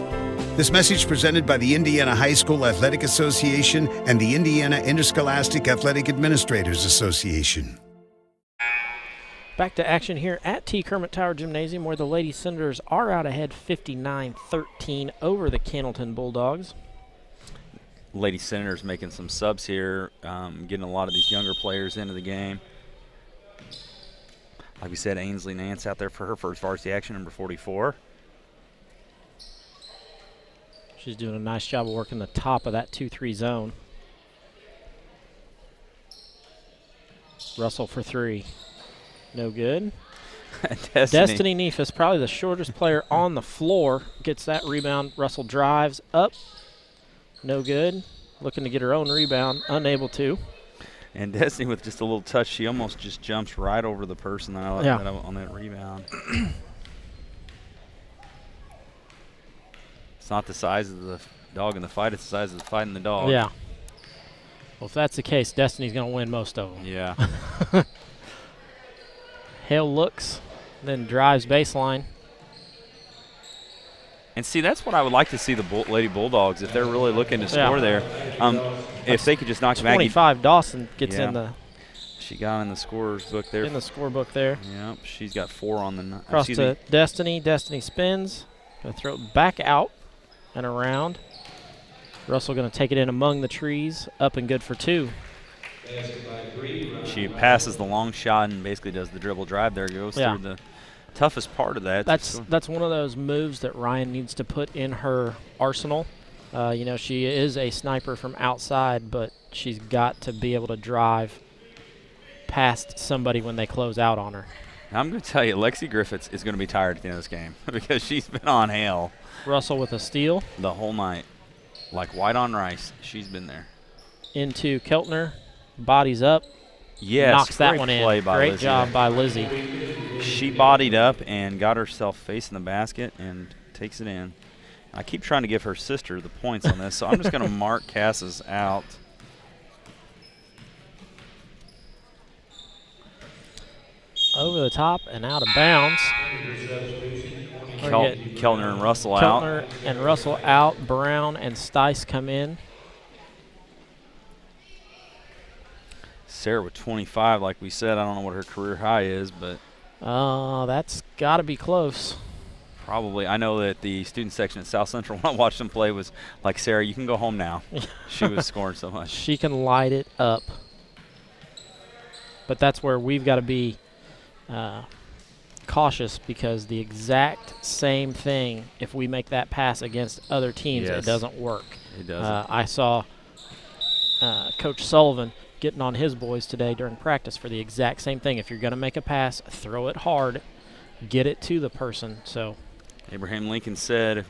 This message presented by the Indiana High School Athletic Association and the Indiana Interscholastic Athletic Administrators Association. Back to action here at T. Kermit Tower Gymnasium, where the Lady Senators are out ahead 59-13 over the Cannelton Bulldogs. Lady Senators making some subs here, getting a lot of these younger players into the game. Like we said, Ainsley Nance out there for her first varsity action, number 44. She's doing a nice job of working the top of that 2-3 zone. Russell for 3. No good. Destiny Neefus, probably the shortest player on the floor, gets that rebound. Russell drives up. No good. Looking to get her own rebound. Unable to. And Destiny with just a little touch, she almost just jumps right over the person on that rebound. It's not the size of the dog in the fight, it's the size of the fight in the dog. Yeah. Well, if that's the case, Destiny's going to win most of them. Yeah. Hale looks, then drives baseline. And see, that's what I would like to see the Lady Bulldogs, if they're really looking to score there. If they could just knock Maggie. 25, Dawson gets in the. She got in the scorer's book there. In the scorebook there. Yep, she's got 4 on the. Cross to Destiny. Destiny spins. Going to throw it back out and around. Russell going to take it in among the trees. Up and good for 2. She passes the long shot and basically does the dribble drive there. Goes through the toughest part of that. That's one of those moves that Ryan needs to put in her arsenal. You know, she is a sniper from outside, but she's got to be able to drive past somebody when they close out on her. I'm going to tell you, Lexi Griffiths is going to be tired at the end of this game because she's been on hail. Russell with a steal. The whole night. Like white on rice, she's been there. Into Keltner. Bodies up. Yes, knocks that one in. Great job by Lizzie. She bodied up and got herself facing the basket and takes it in. I keep trying to give her sister the points on this, so I'm just going to mark Cass's out. Over the top and out of bounds. Keltner and Russell out. Keltner and Russell out. Brown and Stice come in. Sarah with 25, like we said. I don't know what her career high is, but that's got to be close. Probably. I know that the student section at South Central, when I watched them play, was like, Sarah, you can go home now. She was scoring so much. She can light it up. But that's where we've got to be cautious, because the exact same thing, if we make that pass against other teams, it doesn't work. It doesn't. I saw Coach Sullivan getting on his boys today during practice for the exact same thing. If you're going to make a pass, throw it hard, get it to the person. So Abraham Lincoln said,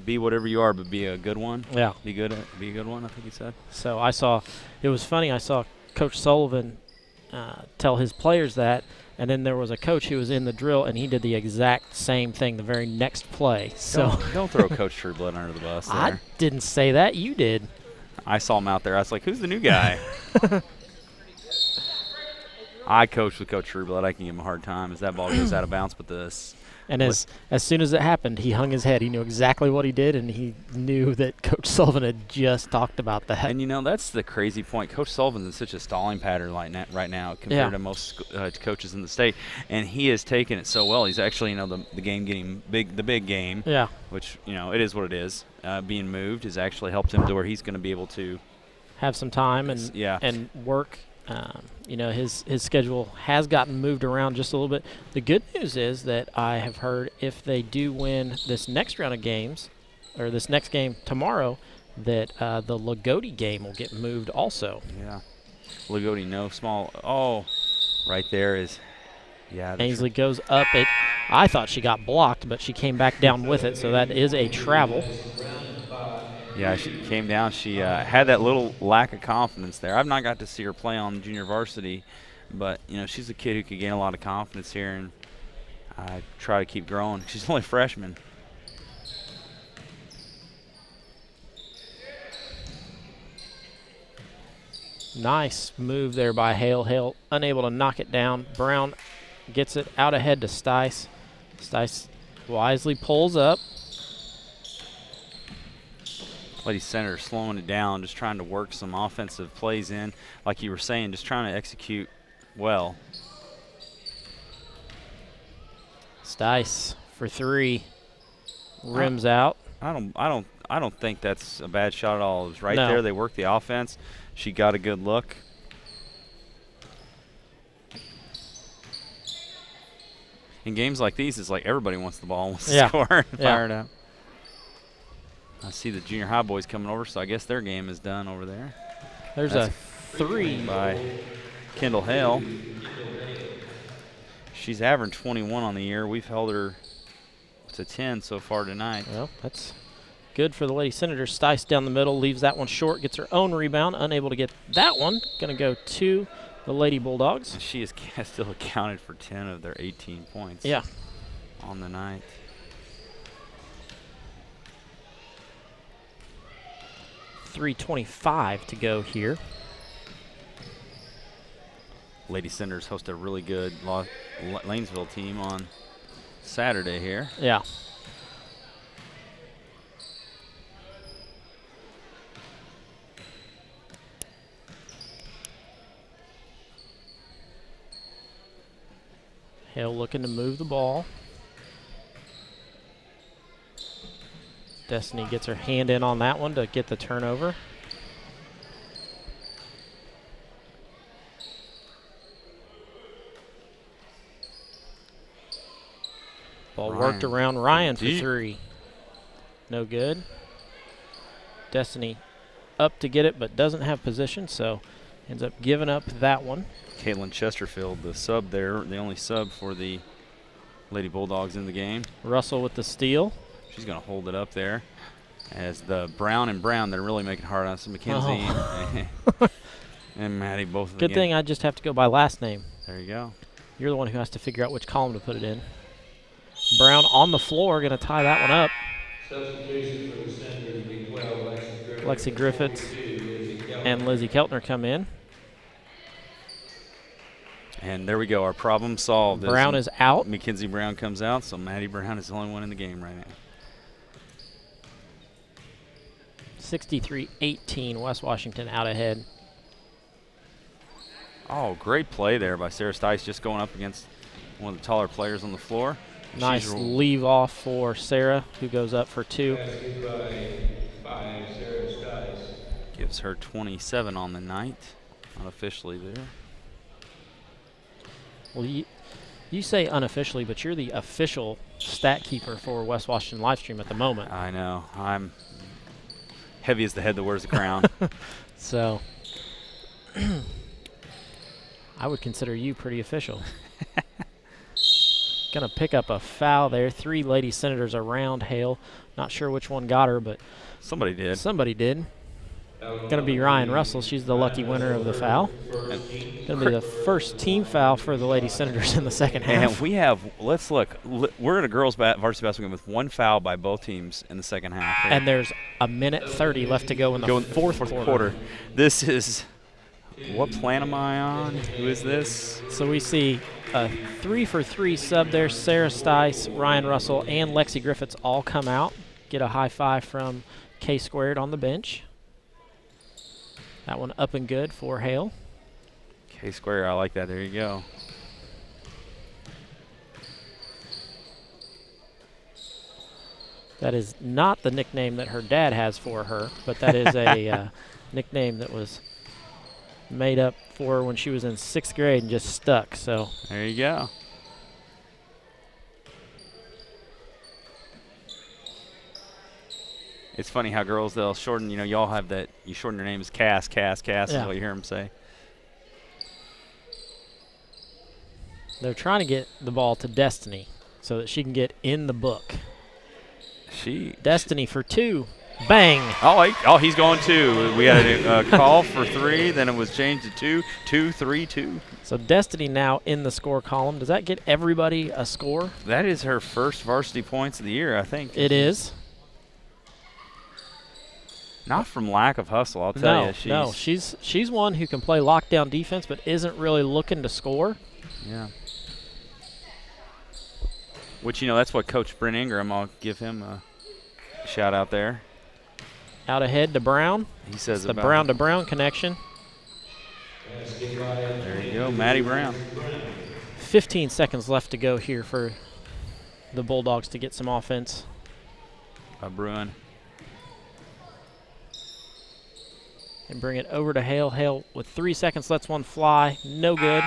be whatever you are, but be a good one. Yeah. Be a good one, I think he said. So it was funny, I saw Coach Sullivan tell his players that, and then there was a coach who was in the drill, and he did the exact same thing the very next play. So Don't throw Coach Trueblood under the bus there. I didn't say that. You did. I saw him out there. I was like, who's the new guy? I coached with Coach Trueblood. I can give him a hard time as that ball goes out of bounds. But And as soon as it happened, he hung his head. He knew exactly what he did, and he knew that Coach Sullivan had just talked about that. And, that's the crazy point. Coach Sullivan's in such a stalling pattern right now compared to most coaches in the state. And he has taken it so well. He's actually, the game getting big, the big game, which, it is what it is, being moved has actually helped him to where he's going to be able to have some time and work. His schedule has gotten moved around just a little bit. The good news is that I have heard if they do win this next round of games, or this next game tomorrow, that the Lagodi game will get moved also. Yeah. Lagodi, no small. Oh, right there is. Yeah. Ainsley goes up. I thought she got blocked, but she came back down with it, so that is a travel. Yeah, she came down. She had that little lack of confidence there. I've not got to see her play on junior varsity, but, she's a kid who could gain a lot of confidence here, and I try to keep growing. She's only a freshman. Nice move there by Hale. Hale unable to knock it down. Brown gets it out ahead to Stice. Stice wisely pulls up. Lady Senator slowing it down, just trying to work some offensive plays in. Like you were saying, just trying to execute well. Stice for three. Rims out. I don't think that's a bad shot at all. It was right there. They worked the offense. She got a good look. In games like these, it's like everybody wants the ball, wants to score and fire it out. I see the junior high boys coming over, so I guess their game is done over there. There's a three by Kendall Hale. She's averaging 21 on the year. We've held her to 10 so far tonight. Well, that's good for the Lady Senators. Stice down the middle, leaves that one short, gets her own rebound, unable to get that one. Going to go to the Lady Bulldogs. And she has still accounted for 10 of their 18 points on the night. .325 to go here. Lady Senators host a really good Lanesville team on Saturday here. Yeah. Hale looking to move the ball. Destiny gets her hand in on that one to get the turnover. Ball worked around Ryan for three. No good. Destiny up to get it, but doesn't have position, so ends up giving up that one. Caitlin Chesterfield, the sub there, the only sub for the Lady Bulldogs in the game. Russell with the steal. She's going to hold it up there as the Brown and Brown, they're really making it hard on us. McKenzie and Maddie both of them. Good thing I just have to go by last name. There you go. You're the one who has to figure out which column to put it in. Brown on the floor, going to tie that one up. Substitution for the Senators, B12, Lexi Griffiths and Lizzie Keltner come in. And there we go, our problem solved. Brown is out. Mackenzie Brown comes out, so Maddie Brown is the only one in the game right now. 63-18, West Washington out ahead. Oh, great play there by Sarah Stice, just going up against one of the taller players on the floor. Nice leave off for Sarah, who goes up for two. By Sarah Stice. Gives her 27 on the night, unofficially there. Well, you say unofficially, but you're the official stat keeper for West Washington Livestream at the moment. I know. I'm heavy as the head that wears the crown. So I would consider you pretty official. Going to pick up a foul there. 3 Lady Senators around Hale. Not sure which one got her, but somebody did. Somebody did. Going to be Ryan Russell. She's the lucky winner of the foul. Going to be the first team foul for the Lady Senators in the second half. And we have, let's look, we're in a girls' varsity basketball game with 1 foul by both teams in the second half. And there's a minute 30 left to go in the fourth quarter. This is, what plan am I on? Who is this? So we see a 3-for-3 sub there. Sarah Stice, Ryan Russell, and Lexi Griffiths all come out. Get a high five from K Squared on the bench. That one up and good for Hale. K Square, I like that. There you go. That is not the nickname that her dad has for her, but that is a nickname that was made up for her when she was in 6th grade and just stuck. So there you go. It's funny how girls, they'll shorten, you know, y'all have that, you shorten your name as Cass is what you hear them say. They're trying to get the ball to Destiny so that she can get in the book. Destiny for 2. Bang. Oh, he's going 2. We had a call for 3, then it was changed to 2, 2, 3, 2. So Destiny now in the score column. Does that get everybody a score? That is her first varsity points of the year, I think. It is. Not from lack of hustle, I'll tell you. No, she's one who can play lockdown defense but isn't really looking to score. Yeah. Which, you know, that's what Coach Brent Ingram, I'll give him a shout out there. Out ahead to Brown. He says it's the Brown to Brown connection. There you go, Maddie Brown. 15 seconds left to go here for the Bulldogs to get some offense. Bruin. And bring it over to Hale. Hale with 3 seconds lets one fly. No good.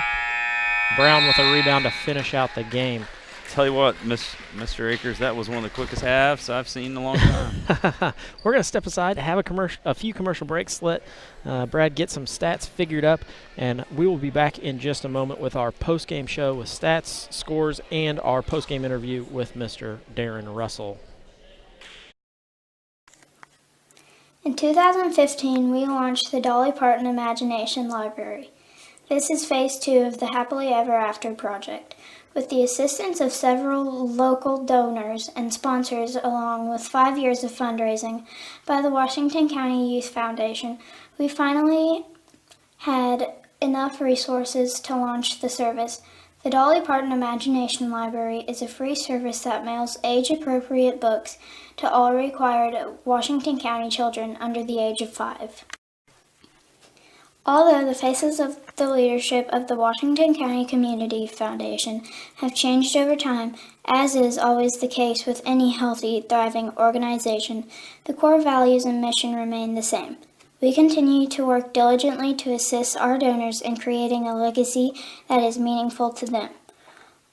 Brown with a rebound to finish out the game. Tell you what, Mr. Akers, that was one of the quickest halves I've seen in a long time. We're going to step aside, have a few commercial breaks, let Brad get some stats figured up, and we will be back in just a moment with our post-game show with stats, scores, and our post-game interview with Mr. Darren Russell. In 2015, we launched the Dolly Parton Imagination Library. This is phase 2 of the Happily Ever After project. With the assistance of several local donors and sponsors, along with 5 years of fundraising by the Washington County Youth Foundation, we finally had enough resources to launch the service. The Dolly Parton Imagination Library is a free service that mails age-appropriate books to all required Washington County children under the age of 5. Although the faces of the leadership of the Washington County Community Foundation have changed over time, as is always the case with any healthy, thriving organization, the core values and mission remain the same. We continue to work diligently to assist our donors in creating a legacy that is meaningful to them.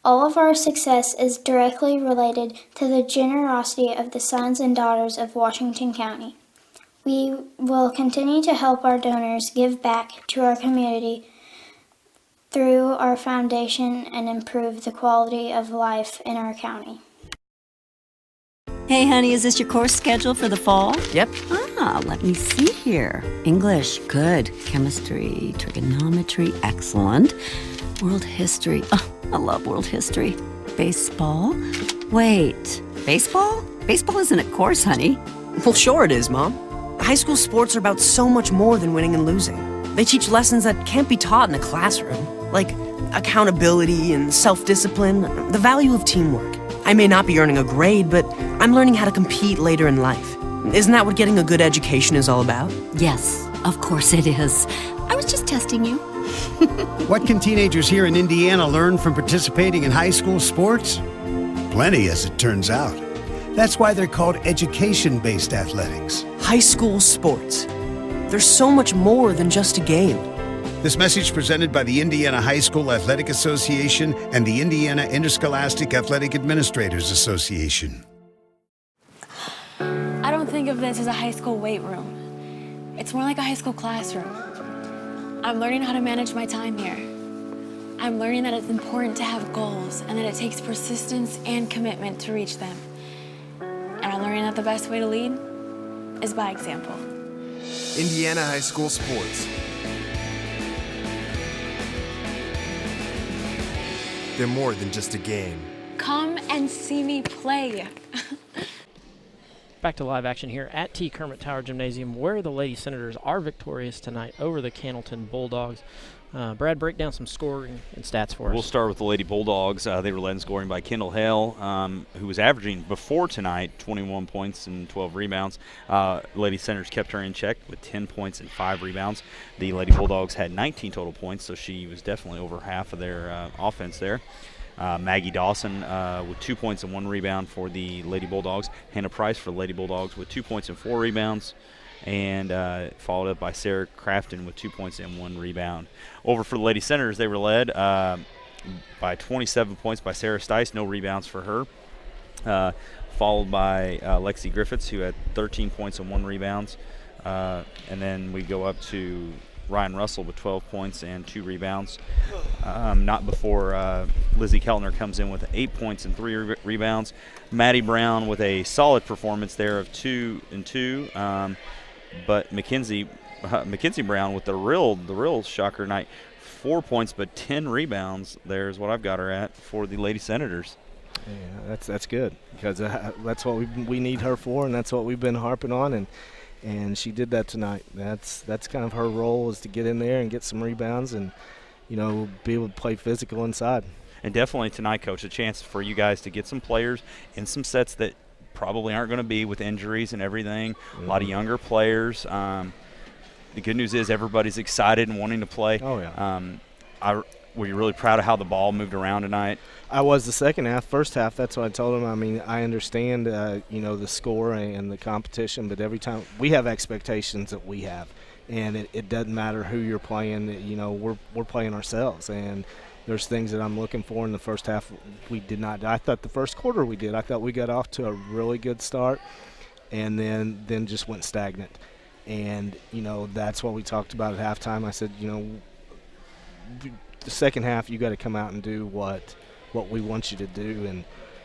All of our success is directly related to the generosity of the sons and daughters of Washington County. We will continue to help our donors give back to our community through our foundation and improve the quality of life in our county. Hey, honey, is this your course schedule for the fall? Yep. Let me see here. English, good. Chemistry, trigonometry, excellent. World history, I love world history. Baseball? Wait, baseball? Baseball isn't a course, honey. Well, sure it is, Mom. High school sports are about so much more than winning and losing. They teach lessons that can't be taught in a classroom, like accountability and self-discipline, the value of teamwork. I may not be earning a grade, but I'm learning how to compete later in life. Isn't that what getting a good education is all about? Yes, of course it is. I was just testing you. What can teenagers here in Indiana learn from participating in high school sports? Plenty, as it turns out. That's why they're called education-based athletics. High school sports. They're so much more than just a game. This message presented by the Indiana High School Athletic Association and the Indiana Interscholastic Athletic Administrators Association. I don't think of this as a high school weight room. It's more like a high school classroom. I'm learning how to manage my time here. I'm learning that it's important to have goals and that it takes persistence and commitment to reach them. And I'm learning that the best way to lead is by example. Indiana High School Sports. They're more than just a game. Come and see me play. Back to live action here at T. Kermit Tower Gymnasium, where the Lady Senators are victorious tonight over the Cannelton Bulldogs. Brad, break down some scoring and stats for us. We'll start with the Lady Bulldogs. They were led in scoring by Kendall Hale, who was averaging before tonight 21 points and 12 rebounds. Lady Senators kept her in check with 10 points and 5 rebounds. The Lady Bulldogs had 19 total points, so she was definitely over half of their offense there. Maggie Dawson with 2 points and 1 rebound for the Lady Bulldogs. Hannah Price for the Lady Bulldogs with 2 points and 4 rebounds. And followed up by Sarah Crafton with 2 points and 1 rebound. Over for the Lady Senators, they were led by 27 points by Sarah Stice, no rebounds for her. Followed by Lexi Griffiths, who had 13 points and 1 rebounds. And then we go up to Ryan Russell with 12 points and 2 rebounds. Not before Lizzie Keltner comes in with 8 points and 3 rebounds. Maddie Brown with a solid performance there of 2 and 2. But Mackenzie Brown with the real shocker night, 4 points but 10 rebounds. There's what I've got her at for the Lady Senators. Yeah, that's good, because that's what we need her for, and that's what we've been harping on, and she did that tonight. That's kind of her role, is to get in there and get some rebounds and, you know, be able to play physical inside. And definitely tonight, Coach, a chance for you guys to get some players in some sets that probably aren't going to be with injuries and everything. A lot of younger players. The good news is everybody's excited and wanting to play. Oh, yeah. Were you really proud of how the ball moved around tonight? I was the second half. First half, that's what I told them. I mean, I understand, you know, the score and the competition, but every time we have expectations that we have, and it doesn't matter who you're playing. You know, we're playing ourselves, and there's things that I'm looking for in the first half we did not. I thought the first quarter we did. I thought we got off to a really good start, and then just went stagnant. And, you know, that's what we talked about at halftime. I said, you know, the second half you got to come out and do what we want you to do. And,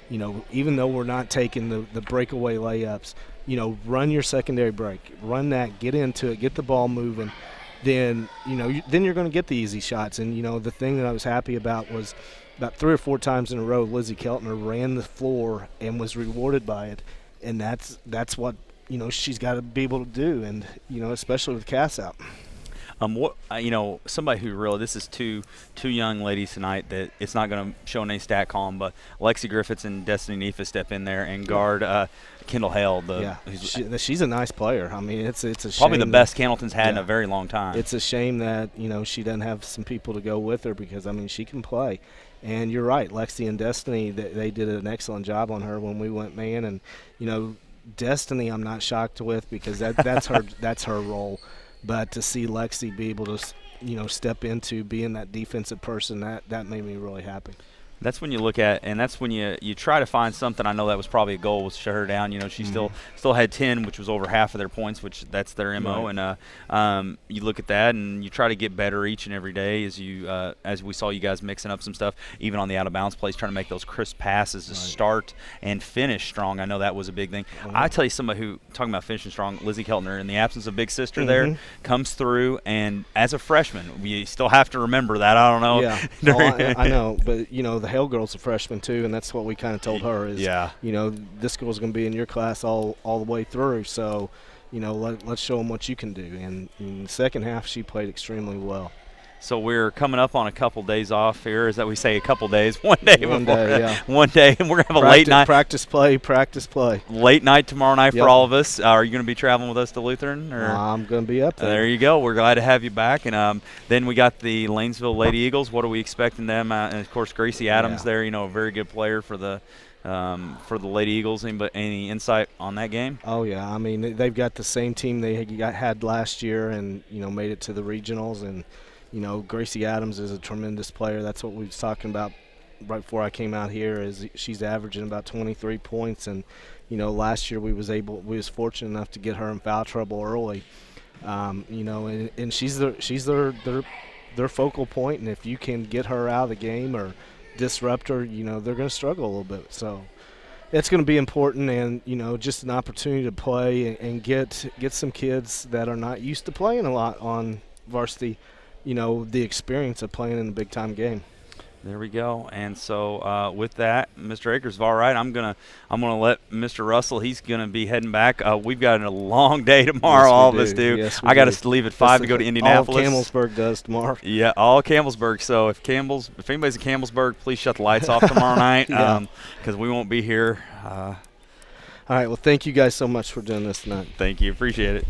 you know, even though we're not taking the breakaway layups, you know, run your secondary break. Run that, get into it, get the ball moving. Then, you know, then you're going to get the easy shots. And, you know, the thing that I was happy about was about 3 or 4 times in a row, Lizzie Keltner ran the floor and was rewarded by it. And that's what, you know, she's got to be able to do, and, you know, especially with Cass out. You know, somebody who really, this is two young ladies tonight that it's not going to show in any stat column, but Lexi Griffiths and Destiny Nefa step in there and guard Kendall Hale. She's a nice player. I mean, it's a shame. Probably the best Cannelton's had in a very long time. It's a shame that, you know, she doesn't have some people to go with her, because, I mean, she can play. And you're right, Lexi and Destiny, they did an excellent job on her when we went man. And, you know, Destiny I'm not shocked with, because that's her role. But to see Lexi be able to, you know, step into being that defensive person, that made me really happy. That's when you look at, and that's when you try to find something. I know that was probably a goal, was shut her down. You know, she still had 10, which was over half of their points, which that's their MO. Right. And you look at that, and you try to get better each and every day as we saw you guys mixing up some stuff, even on the out of bounds plays, trying to make those crisp passes to start and finish strong. I know that was a big thing. I tell you, somebody who, talking about finishing strong, Lizzie Keltner, in the absence of big sister there, comes through, and as a freshman, you still have to remember that. I don't know. Yeah, I know, but, you know, the Hale girl's a freshman too, and that's what we kind of told her is, you know, this girl's going to be in your class all the way through, so, you know, let's show them what you can do. And in the second half, she played extremely well. So we're coming up on a couple days off here. Is that we say a couple days? One day, and we're going to have a late night. Practice play. Late night tomorrow night for all of us. Are you going to be traveling with us to Lutheran? Or? I'm going to be up there. There you go. We're glad to have you back. And then we got the Lanesville Lady Eagles. What are we expecting them? And, of course, Gracie Adams there, you know, a very good player for the Lady Eagles. Any insight on that game? Oh, yeah. I mean, they've got the same team they had last year and, you know, made it to the regionals. And, you know, Gracie Adams is a tremendous player. That's what we was talking about right before I came out here, is she's averaging about 23 points. And, you know, last year we was fortunate enough to get her in foul trouble early. You know, and she's their focal point, and if you can get her out of the game or disrupt her, you know, they're going to struggle a little bit. So it's going to be important, and, you know, just an opportunity to play and get some kids that are not used to playing a lot on varsity, you know, the experience of playing in a big-time game. There we go. And so with that, Mr. Akers, all right, I'm gonna let Mr. Russell. He's gonna be heading back. We've got a long day tomorrow. Yes, all of us do. Yes, I got to leave at 5 to go to Indianapolis. All of Campbellsburg does tomorrow. Yeah, all Campbellsburg. So if anybody's in Campbellsburg, please shut the lights off tomorrow night, because we won't be here. All right. Well, thank you guys so much for doing this tonight. Thank you. Appreciate it.